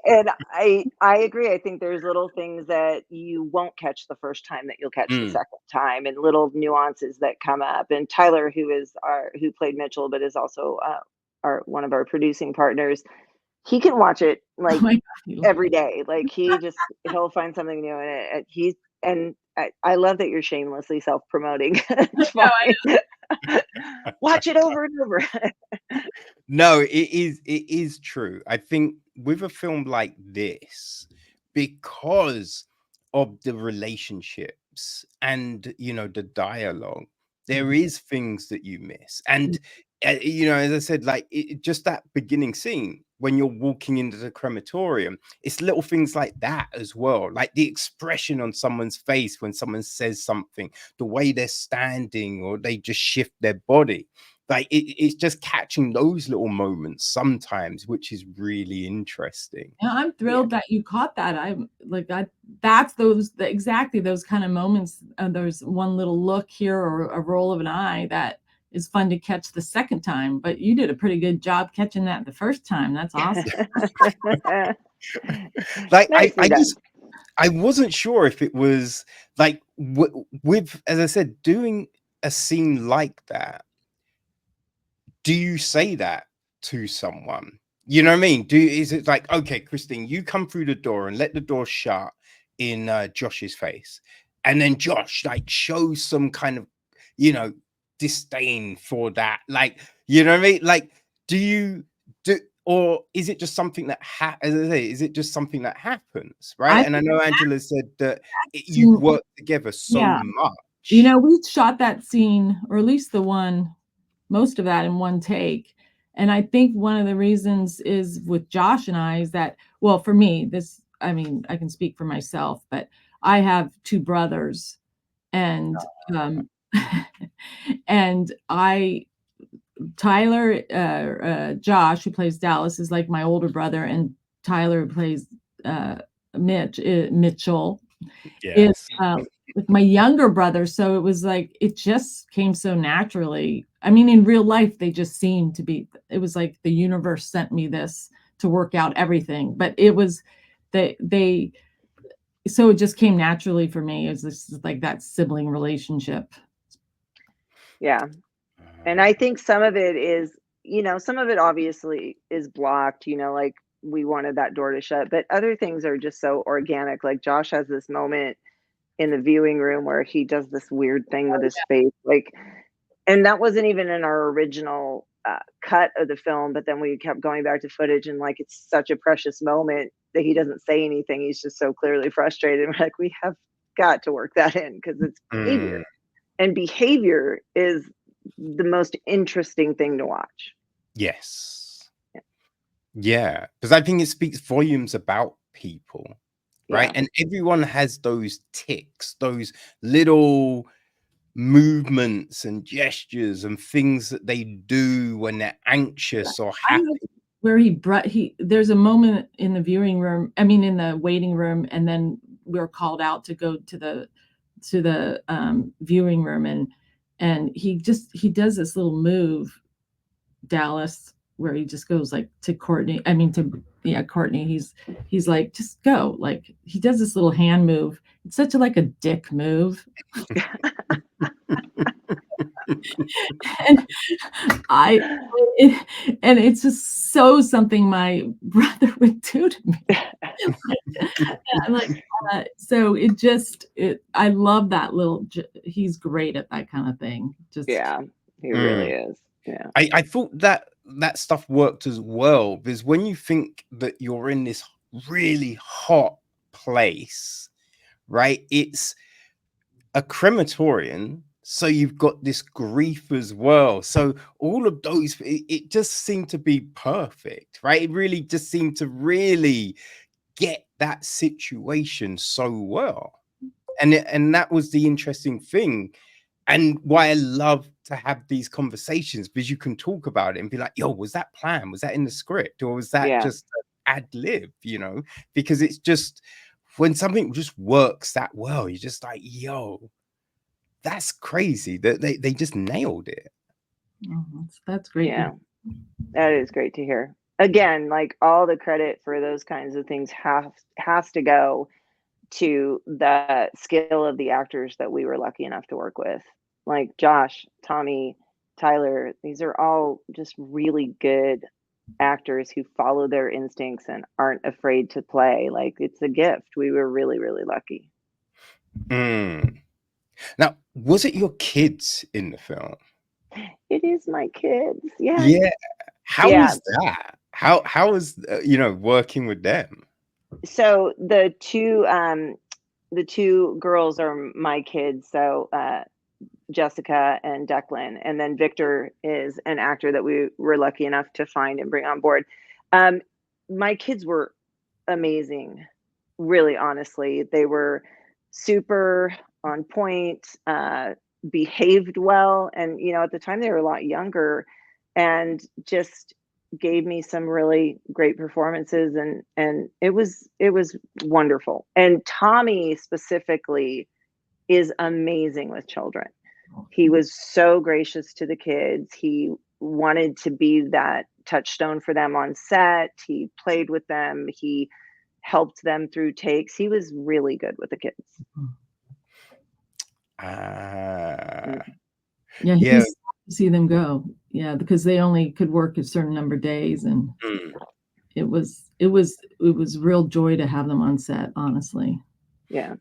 agree. I think there's little things that you won't catch the first time that you'll catch the second time, and little nuances that come up. And Tyler, who played Mitchell, but is also one of our producing partners, he can watch it like every day. Like he'll find something new in it. I love that you're shamelessly self-promoting. It's fine. Watch it over and over. No, it is true. I think with a film like this, because of the relationships and the dialogue, there is things that you miss. And as I said, like just that beginning scene when you're walking into the crematorium, it's little things like that as well, like the expression on someone's face when someone says something, the way they're standing, or they just shift their body. Like it's just catching those little moments sometimes, which is really interesting. Yeah, I'm thrilled that you caught that. I'm like that. That's exactly those kind of moments. There's one little look here or a roll of an eye that is fun to catch the second time. But you did a pretty good job catching that the first time. That's awesome. Like I wasn't sure if it was like with, as I said, doing a scene like that. Do you say that to someone? You know what I mean? Is it like, okay, Christine, you come through the door and let the door shut in Josh's face, and then Josh like shows some kind of disdain for that, like, you know what I mean? Like, or is it just something that as I say, is it just something that happens, right? And I know Angela said that you work together so much. We shot that scene, or at least most of that in one take. And I think one of the reasons is with Josh and I is that, well, for me, I can speak for myself, but I have two brothers, and and Tyler, Josh, who plays Dallas, is like my older brother, and Tyler, who plays Mitchell, is like my younger brother. So it was like, it just came so naturally. I mean, in real life, they just seemed to be, it was like the universe sent me this to work out everything. But it was, so it just came naturally for me. It was just like that sibling relationship. Yeah. And I think some of it is, some of it obviously is blocked, like we wanted that door to shut, but other things are just so organic. Like Josh has this moment in the viewing room where he does this weird thing with his face, like, and that wasn't even in our original cut of the film, but then we kept going back to footage, and like, it's such a precious moment that he doesn't say anything. He's just so clearly frustrated. And we're like, we have got to work that in, because it's behavior, and behavior is the most interesting thing to watch. Yes. Yeah, because I think it speaks volumes about people, right? And everyone has those tics, those little movements and gestures and things that they do when they're anxious or happy. Where there's a moment in the viewing room, in the waiting room, and then we're called out to go to the viewing room, and he does this little move, Dallas, where he just goes like to Courtney. Courtney. He's like, just go. Like, he does this little hand move. It's such a dick move. and it's just so something my brother would do to me. I'm like, so I love that little. He's great at that kind of thing. He really is. Yeah, I thought that stuff worked as well, because when you think that you're in this really hot place, right? It's a crematorium, so you've got this grief as well. So all of those, it just seemed to be perfect, right? It really just seemed to really get that situation so well. And that was the interesting thing, and why I love to have these conversations, because you can talk about it and be like, yo, was that planned? Was that in the script? Or was that just ad lib, because it's just, when something just works that well, you're just like, yo, that's crazy that they just nailed it. That's great. Yeah, that is great to hear. Again, like, all the credit for those kinds of things has to go to the skill of the actors that we were lucky enough to work with. Like Josh, Tommy, Tyler, these are all just really good actors who follow their instincts and aren't afraid to play. Like, it's a gift. We were really, really lucky. Now, was it your kids in the film? It is my kids. Yeah. How was that? How was working with them? So the two girls are my kids. So Jessica and Declan, and then Victor is an actor that we were lucky enough to find and bring on board. My kids were amazing, really, honestly. They were super on point, behaved well, and at the time they were a lot younger, and just gave me some really great performances, and it was wonderful. And Tommy specifically is amazing with children. He was so gracious to the kids. He wanted to be that touchstone for them on set. He played with them. He helped them through takes. He was really good with the kids. Yeah, he was sad to see them go. Yeah, because they only could work a certain number of days, and it was real joy to have them on set, honestly. Yeah.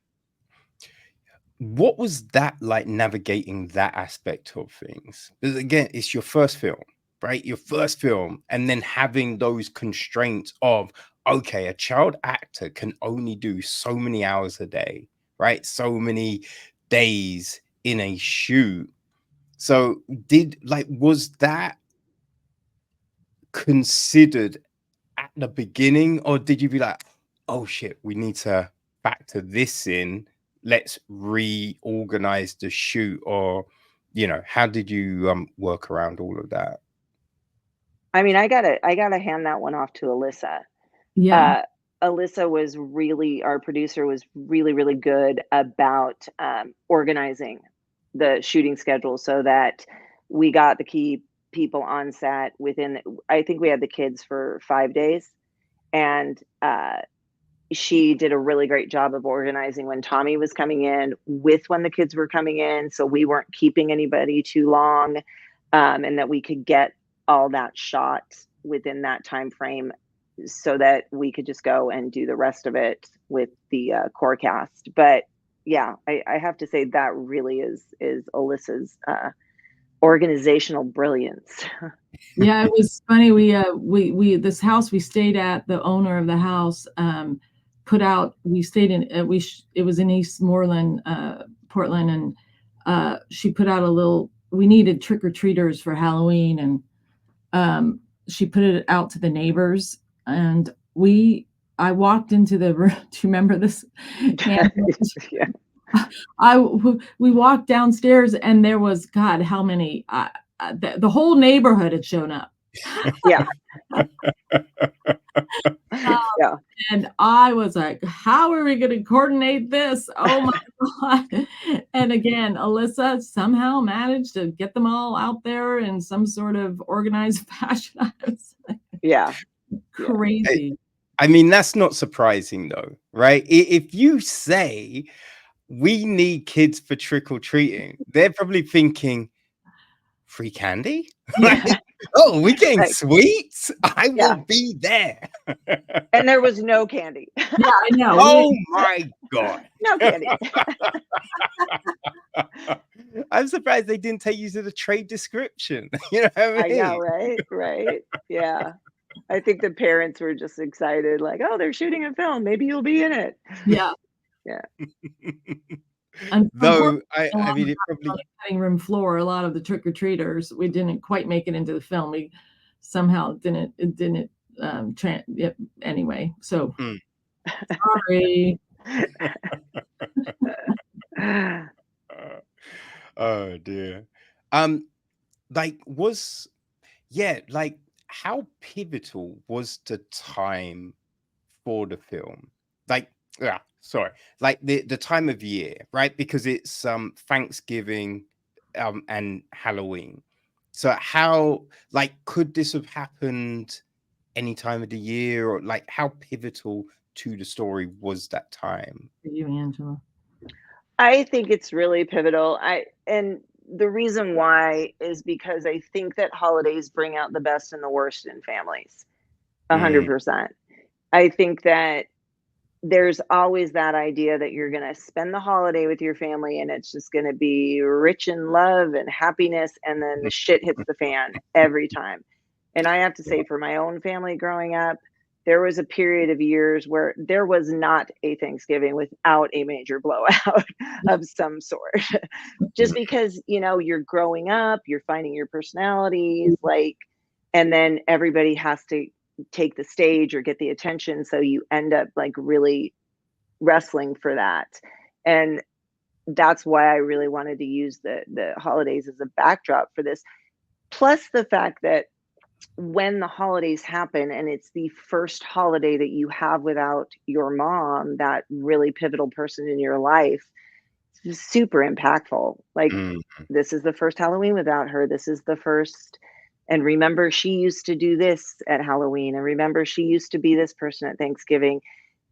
What was that like, navigating that aspect of things? Because again, it's your first film, right? Your first film, and then having those constraints of, okay, a child actor can only do so many hours a day, right? So many days in a shoot. So was that considered at the beginning, or did you be like, oh shit, we need to factor this in, let's reorganize the shoot? Or how did you work around all of that? I mean, I gotta hand that one off to Alyssa. Alyssa was really, our producer was really, really good about organizing the shooting schedule so that we got the key people on set within, I think we had the kids for 5 days, and she did a really great job of organizing when Tommy was coming in with when the kids were coming in, so we weren't keeping anybody too long, and that we could get all that shot within that time frame so that we could just go and do the rest of it with the core cast. But yeah, I have to say that really is Alyssa's organizational brilliance. Yeah, it was funny. We this house we stayed at, the owner of the house put out. We stayed in it was in Eastmoreland, Portland, and she put out a little. We needed trick-or-treaters for Halloween, and she put it out to the neighbors. And I walked into the room. Do you remember this? Yeah. We walked downstairs, and there was, God, how many? The whole neighborhood had shown up. Yeah. Yeah. And I was like, how are we going to coordinate this? Oh my God. And again, Alyssa somehow managed to get them all out there in some sort of organized fashion. Yeah. Crazy. I mean, that's not surprising though, right? If you say we need kids for trick-or-treating, they're probably thinking, free candy? Yeah. Oh, we're getting sweets? I will be there. And there was no candy. Yeah, I know. Oh my God. No candy. I'm surprised they didn't take you to the trade description. You know what I mean? I know, right? Right. Yeah. I think the parents were just excited, like, oh, they're shooting a film. Maybe you'll be in it. Yeah. Yeah. Though I mean, it probably, on the cutting room floor, a lot of the trick-or-treaters, we didn't quite make it into the film. We somehow didn't anyway. So sorry. Oh dear. Like how pivotal was the time for the film? Like, like the time of year, right? Because it's Thanksgiving and Halloween. So how, like, could this have happened any time of the year, or like how pivotal to the story was that time? For you, Angela. I think it's really pivotal. And the reason why is because I think that holidays bring out the best and the worst in families. 100%. I think that there's always that idea that you're going to spend the holiday with your family and it's just going to be rich in love and happiness, and then the shit hits the fan every time. And I have to say, for my own family growing up, there was a period of years where there was not a Thanksgiving without a major blowout of some sort. Just because, you know, you're growing up, you're finding your personalities, like, and then everybody has to take the stage or get the attention. So you end up like really wrestling for that. And that's why I really wanted to use the holidays as a backdrop for this. Plus the fact that when the holidays happen and it's the first holiday that you have without your mom, that really pivotal person in your life, it's super impactful. Like, this is the first Halloween without her. This is the first. And remember, she used to do this at Halloween. And remember, she used to be this person at Thanksgiving.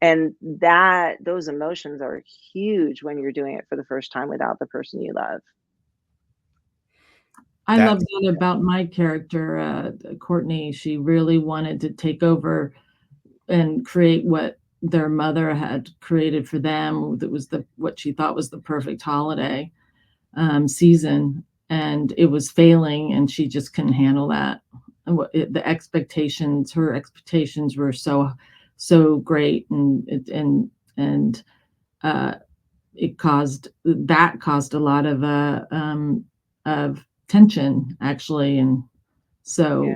And those emotions are huge when you're doing it for the first time without the person you love. I love that about my character, Courtney. She really wanted to take over and create what their mother had created for them. That was what she thought was the perfect holiday season, and it was failing, and she just couldn't handle that. And her expectations were so great, and it caused a lot of tension, actually. And so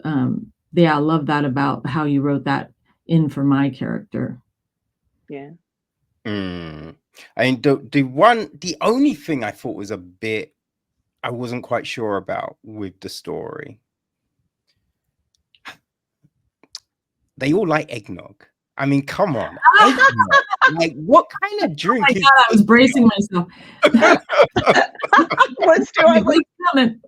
I love that about how you wrote that in for my character. I mean, the only thing I thought was a bit, I wasn't quite sure about with the story, they all like eggnog. I mean, come on. Eggnog. Like, what kind of drink is I was bracing myself. What's coming?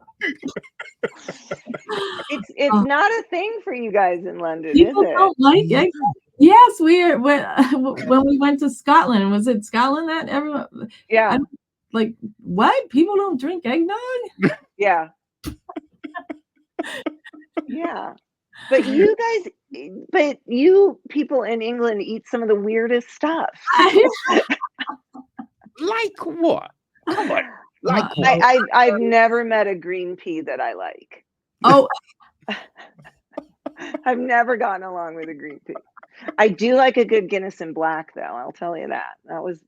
It's not a thing for you guys in London, People is it? don't like eggnog. Yes, when we went to Scotland. Was it Scotland that everyone? Yeah. Like, what? People don't drink eggnog? Yeah. Yeah. But you people in England eat some of the weirdest stuff. Like what? Come on. Like what? I've never met a green pea that I like. Oh. I've never gotten along with a green pea. I do like a good Guinness and black, though. I'll tell you that.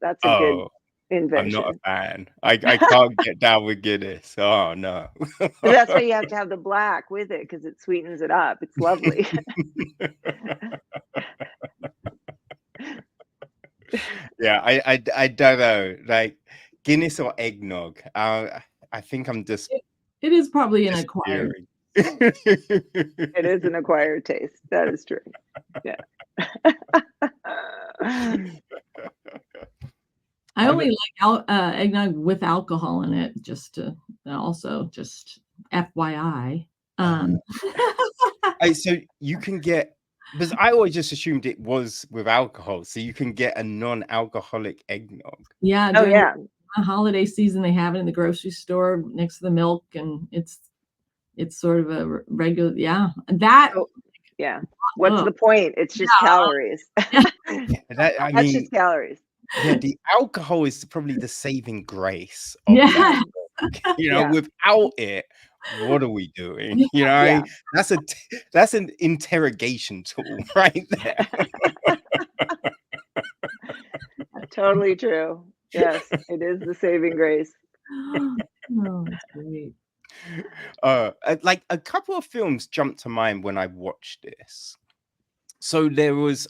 That's a good invention. I'm not a fan. I can't get down with Guinness. Oh no. But that's why you have to have the black with it, because it sweetens it up. It's lovely. Yeah, I don't know. Like Guinness or eggnog. I think I'm just. It is probably an acquired. It is an acquired taste. That is true. Yeah. I only like eggnog with alcohol in it, just FYI. So you can get, because I always just assumed it was with alcohol, so you can get a non-alcoholic eggnog. Yeah. The holiday season, they have it in the grocery store next to the milk, and it's sort of a regular. Yeah. That. Yeah. What's the point? It's just calories. That's just calories. Yeah, the alcohol is probably the saving grace of that. You know, without it, what are we doing? You know, that's an interrogation tool right there. Totally true. Yes, it is the saving grace. Oh, that's great. Like a couple of films jumped to mind when I watched this. So there was,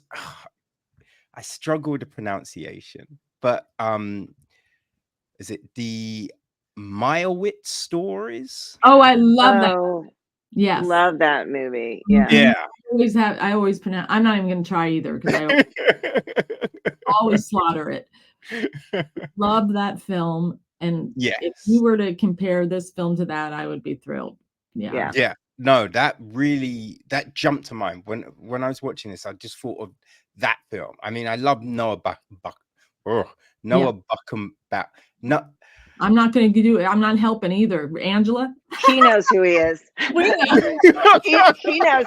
I struggle with the pronunciation, but is it the Meyerowitz stories? Oh, I love that. Yes, love that movie. Yeah, yeah. I always pronounce. I'm not even going to try either, because I always slaughter it. Love that film, and if you were to compare this film to that, I would be thrilled. Yeah. No, that jumped to mind when I was watching this. I just thought of that film. I mean, I love Noah Buckham. No, I'm not going to do it. I'm not helping either. Angela, he knows who he is.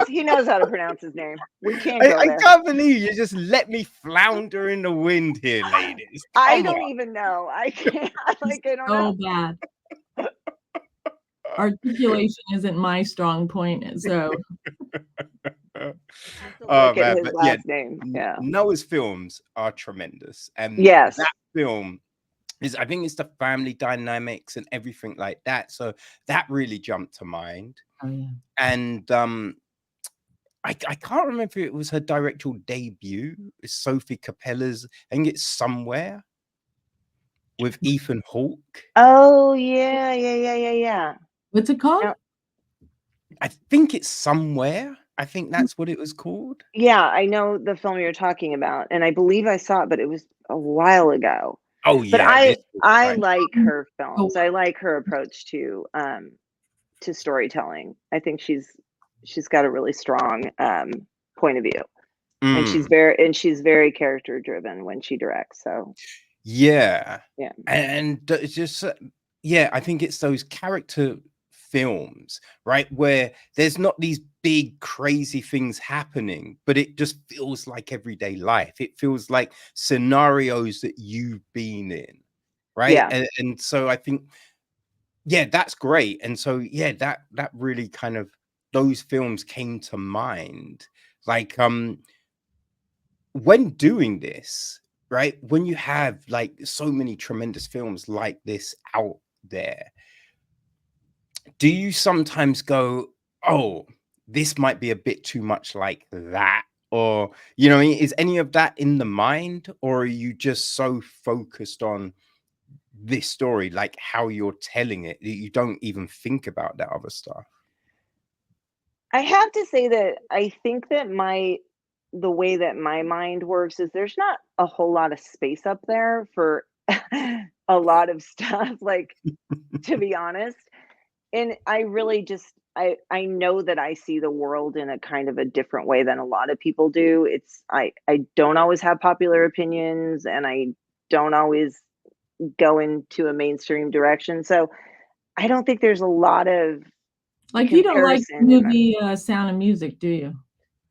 he knows how to pronounce his name. We can't go there. I can't believe you just let me flounder in the wind here, ladies. I don't even know. I can't. I don't so know. Bad. articulation isn't my strong point, so. Have to Oh look at man, his but yeah, last name. Yeah. Noah's films are tremendous, and Yes. that film is, I think it's the family dynamics and everything like that. So that really jumped to mind. Oh yeah. And I can't remember if it was her directorial debut. It's Sophie Capella's, I think it's Somewhere with Ethan Hawke. Oh yeah. What's it called? Now, I think it's Somewhere. I think that's what it was called. yeah, I know the film you're talking about, and I believe I saw it, but it was a while ago. Oh But yeah, this was I fine. like her films. Oh. I like her approach to storytelling. I think she's got a really strong point of view, and she's very character driven when she directs. So yeah, yeah, and it's just yeah, I think it's those character films, right, where there's not these big crazy things happening, but it just feels like everyday life. It feels like scenarios that you've been in, right? yeah. And so I think, yeah, that's great. And so yeah, that really kind of, those films came to mind. Like when doing this, right, when you have like so many tremendous films like this out there, do you sometimes go, oh, this might be a bit too much like that? Or, you know, is any of that in the mind? Or are you just so focused on this story, like how you're telling it, that you don't even think about that other stuff? I have to say that I think that the way that my mind works is there's not a whole lot of space up there for a lot of stuff, like, to be honest. And I really just I know that I see the world in a kind of a different way than a lot of people do. It's I don't always have popular opinions, and I don't always go into a mainstream direction. So I don't think there's a lot of Like you don't like the comparison in my movie Sound of Music, do you?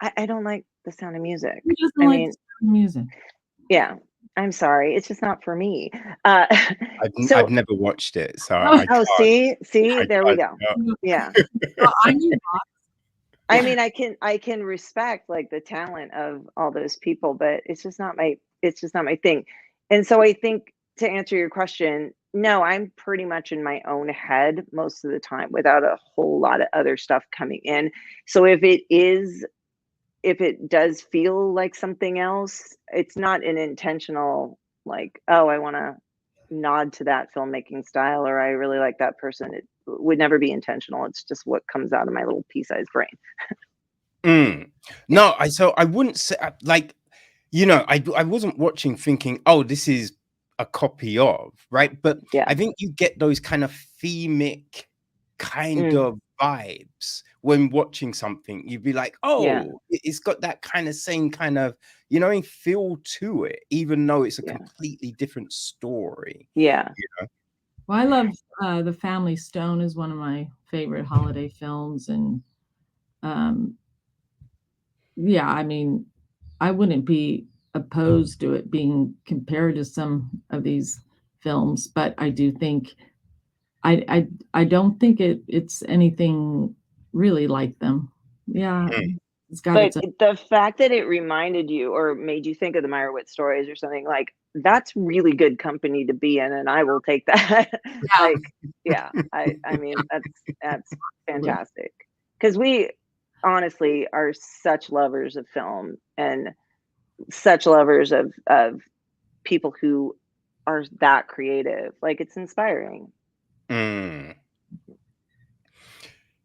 I don't like The Sound of Music. Who doesn't I like the mean, Sound of Music? yeah, I'm sorry. It's just not for me. I've So never watched it, so Oh, I oh, can't. see, there we I go. Yeah. I knew I mean, I can respect like the talent of all those people, but it's just not my thing. And so I think, to answer your question, no, I'm pretty much in my own head most of the time without a whole lot of other stuff coming in. So if it does feel like something else, it's not an intentional, like, oh, I want to nod to that filmmaking style, or I really like that person. It would never be intentional. It's just what comes out of my little pea-sized brain. Yeah. No, I wouldn't say like, you know, I wasn't watching thinking, oh, this is a copy of, right? But Yeah. I think you get those kind of themic kind Mm, of vibes when watching something. You'd be like, yeah. oh, it's got that kind of same kind of, you know, feel to it, even though it's a Yeah. completely different story. Yeah. You know? Well, I love The Family Stone is one of my favorite holiday films, and yeah, I mean, I wouldn't be opposed to it being compared to some of these films, but I do think I don't think it's anything really like them. Yeah, it's got But its own. the fact that it reminded you or made you think of the Meyerowitz stories or something, like, that's really good company to be in, and I will take that. Yeah, Like, yeah, I mean, that's fantastic. Because we honestly are such lovers of film and such lovers of people who are that creative. Like, it's inspiring. Mm.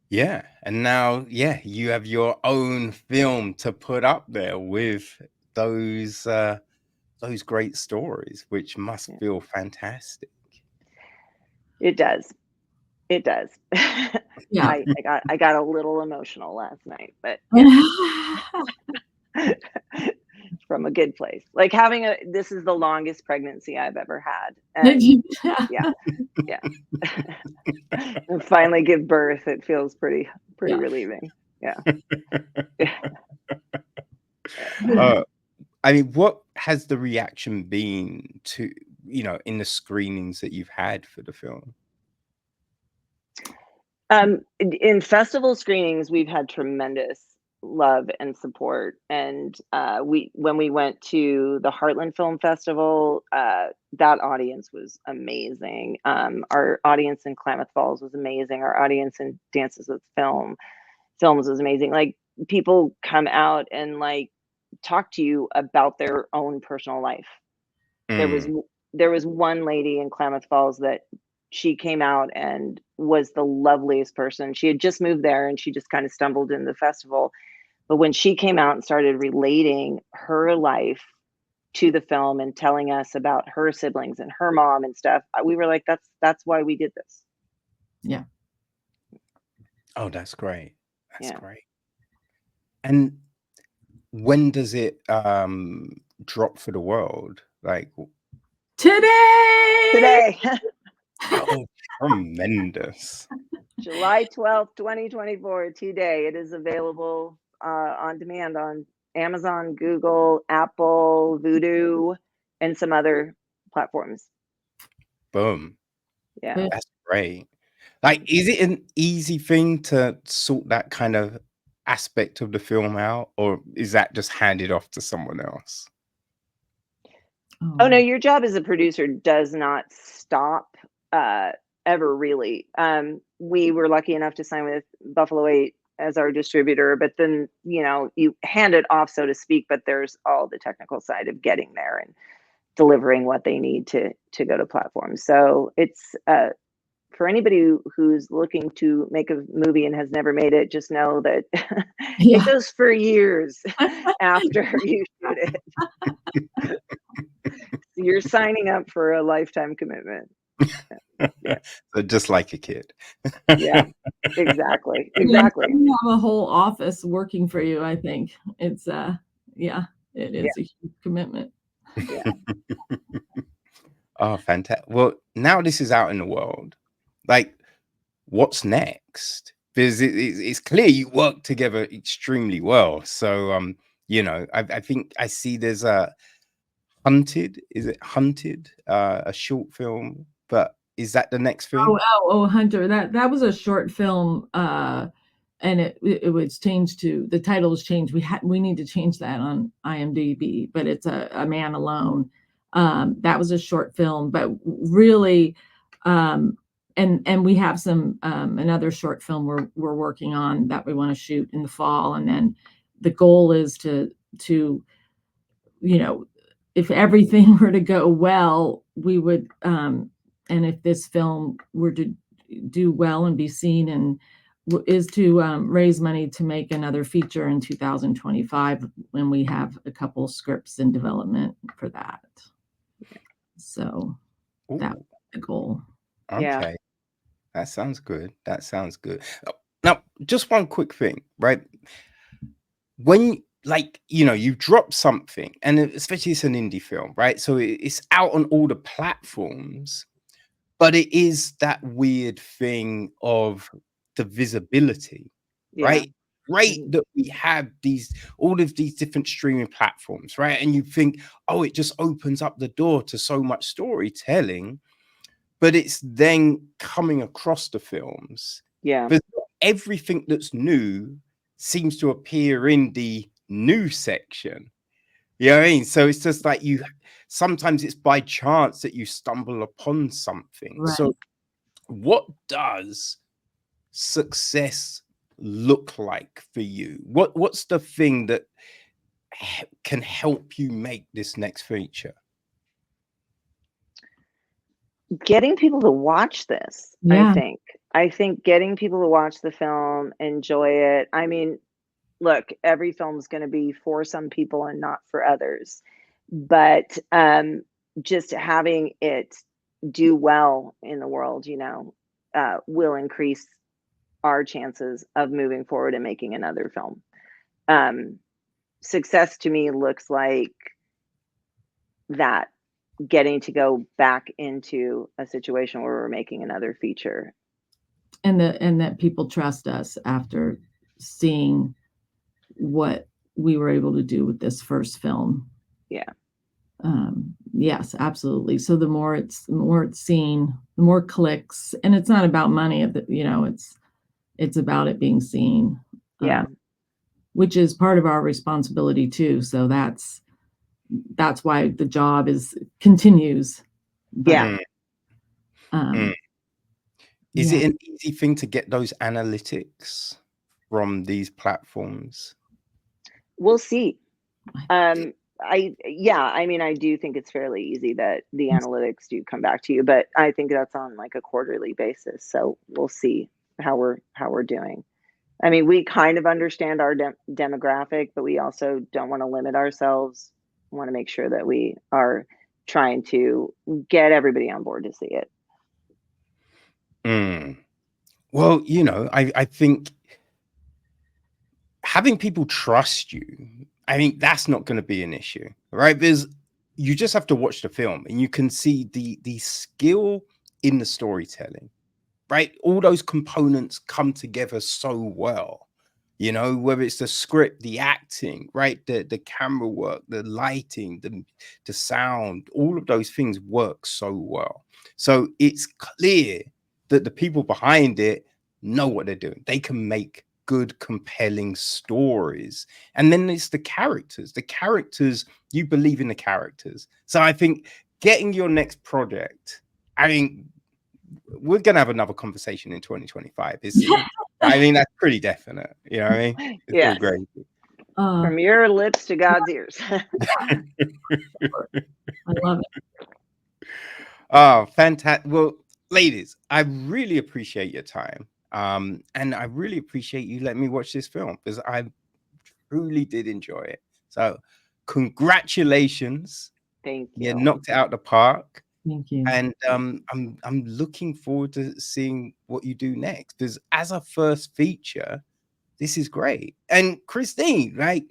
Yeah, and now, yeah, you have your own film to put up there with those great stories, which must Yeah. feel fantastic. It does. It does. yeah. I got a little emotional last night, but from a good place. Like, this is the longest pregnancy I've ever had. And yeah, yeah. And finally give birth. It feels pretty Yeah. relieving. Yeah. I mean, what has the reaction been to, you know, in the screenings that you've had for the film? In festival screenings, we've had tremendous love and support. And when we went to the Heartland Film Festival, that audience was amazing. Our audience in Klamath Falls was amazing. Our audience in Dances with Films was amazing. Like, people come out and like talk to you about their own personal life. There was one lady in Klamath Falls that she came out and was the loveliest person. She had just moved there and she just kind of stumbled in the festival. But when she came out and started relating her life to the film and telling us about her siblings and her mom and stuff, we were like, that's why we did this. Yeah. Oh, that's great. That's Yeah. great. And when does it drop for the world? Like Today. Oh, tremendous. July 12th, 2024, today. It is available on demand on Amazon, Google, Apple, Vudu, and some other platforms. Boom. Yeah. That's great. Like, is it an easy thing to sort that kind of aspect of the film out, or is that just handed off to someone else? Oh no, your job as a producer does not stop ever, really. We were lucky enough to sign with Buffalo 8 as our distributor, but then, you hand it off, so to speak, but there's all the technical side of getting there and delivering what they need to go to platforms. So it's for anybody who's looking to make a movie and has never made it, just know that it goes for years after you shoot it. You're signing up for a lifetime commitment. Yeah. So just like a kid. Yeah, exactly. Exactly. You have a whole office working for you, I think. It's it is a huge commitment. Yeah. Oh, fantastic. Well, now this is out in the world. Like, what's next? Because it's clear you work together extremely well. So I think I see there's a Hunted. Is it Hunted? A short film, but is that the next thing? Oh, Hunter. That was a short film, and it was changed to, the title was changed. We need to change that on IMDb, but it's a Man Alone. That was a short film, but really, and we have some another short film we're working on that we want to shoot in the fall, and then the goal is to if everything were to go well, we would, and if this film were to do well and be seen, and is to raise money to make another feature in 2025 when we have a couple scripts in development for that. So that's the goal. Okay. Yeah. That sounds good. That sounds good. Now, just one quick thing, right? When, like, you drop something, and especially it's an indie film, right? So it's out on all the platforms, but it is that weird thing of the visibility, right? Right, that we have all of these different streaming platforms, right? And you think, oh, it just opens up the door to so much storytelling, but it's then coming across the films. Yeah. But everything that's new seems to appear in the new section. You know what I mean? So it's just like sometimes it's by chance that you stumble upon something. Right. So what does success look like for you? What's the thing that can help you make this next feature? Getting people to watch this, I think getting people to watch the film, enjoy it. I mean, look, every film's going to be for some people and not for others, but just having it do well in the world, will increase our chances of moving forward and making another film. Success to me looks like that, getting to go back into a situation where we're making another feature, and that people trust us after seeing what we were able to do with this first film. Yes, absolutely. So the more it's seen, the more clicks, and it's not about money. It's It's about it being seen. Yeah. Which is part of our responsibility too. So that's why the job continues. But, Yeah. Is it an easy thing to get those analytics from these platforms? We'll see. I mean, I do think it's fairly easy that the analytics do come back to you, but I think that's on like a quarterly basis. So we'll see how we're doing. I mean, we kind of understand our demographic, but we also don't want to limit ourselves. We want to make sure that we are trying to get everybody on board to see it. Well, you know, I think having people trust you, I mean, that's not going to be an issue, right? You just have to watch the film and you can see the skill in the storytelling, right? All those components come together so well, you know, whether it's the script, the acting, right? The camera work, the lighting, the sound, all of those things work so well. So it's clear that the people behind it know what they're doing. They can make good, compelling stories. And then it's the characters. The characters, you believe in the characters. So I think getting your next project, I mean, we're going to have another conversation in 2025. I mean, that's pretty definite. You know what I mean? It's Yes. great. From your lips to God's ears. I love it. Oh, fantastic. Well, ladies, I really appreciate your time. And I really appreciate you letting me watch this film because I truly did enjoy it. So congratulations. Thank you. You knocked it out the park. Thank you. And I'm looking forward to seeing what you do next. Because as a first feature, this is great. And Christine, like,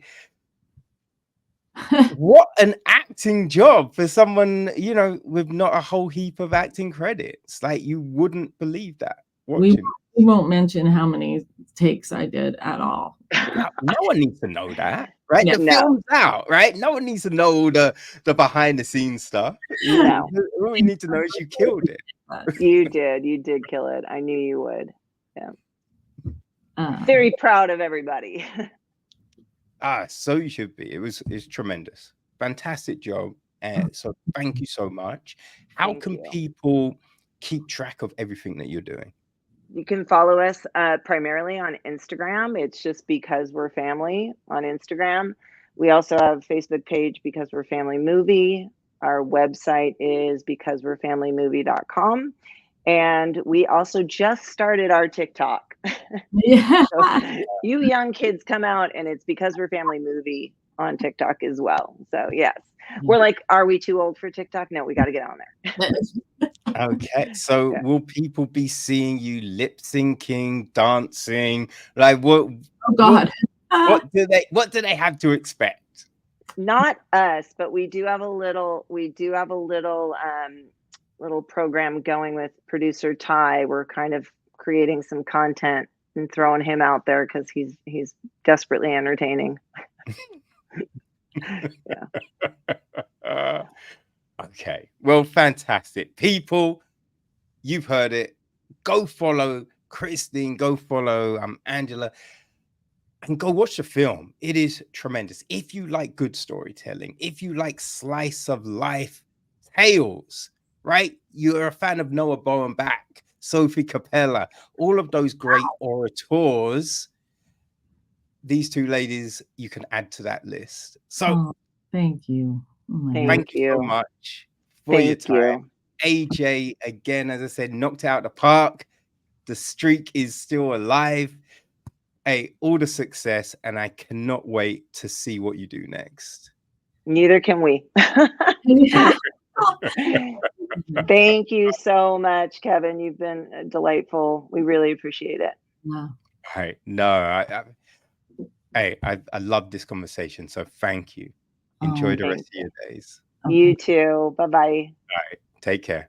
what an acting job for someone, you know, with not a whole heap of acting credits. Like, you wouldn't believe that. We won't mention how many takes I did at all. No one needs to know that, right? The film's out, right? No one needs to know the behind the scenes stuff. No. All we need to know is you killed it. You did kill it. I knew you would. Yeah. Very proud of everybody. So you should be. It's tremendous. Fantastic job. So thank you so much. How can people keep track of everything that you're doing? You can follow us primarily on Instagram. It's just Because We're Family on Instagram. We also have a Facebook page, Because We're Family Movie. Our website is becausewe'refamilymovie.com. And we also just started our TikTok. Yeah. So you young kids come out and it's Because We're Family Movie on TikTok as well. So yes, we're like, are we too old for TikTok? No, we got to get on there. Okay, so will people be seeing you lip syncing, dancing? Like what? Oh God! What do they have to expect? Not us, but we do have a little little program going with producer Ty. We're kind of creating some content and throwing him out there because he's desperately entertaining. Yeah. Okay. Well, fantastic. People, you've heard it. Go follow Christine. Go follow Angela. And go watch the film. It is tremendous. If you like good storytelling, if you like slice of life tales, right? You're a fan of Noah Baumbach, Sophie Capella, all of those great orators. These two ladies you can add to that list. So thank you. Thank you so much for your time. AJ, again, as I said, knocked out the park. The streak is still alive. Hey, all the success, and I cannot wait to see what you do next. Neither can we. Thank you so much, Kevin. You've been delightful. We really appreciate it. Yeah. All right. No, I love this conversation. So thank you. Enjoy the rest of your days. You too. Bye-bye. All right. Take care.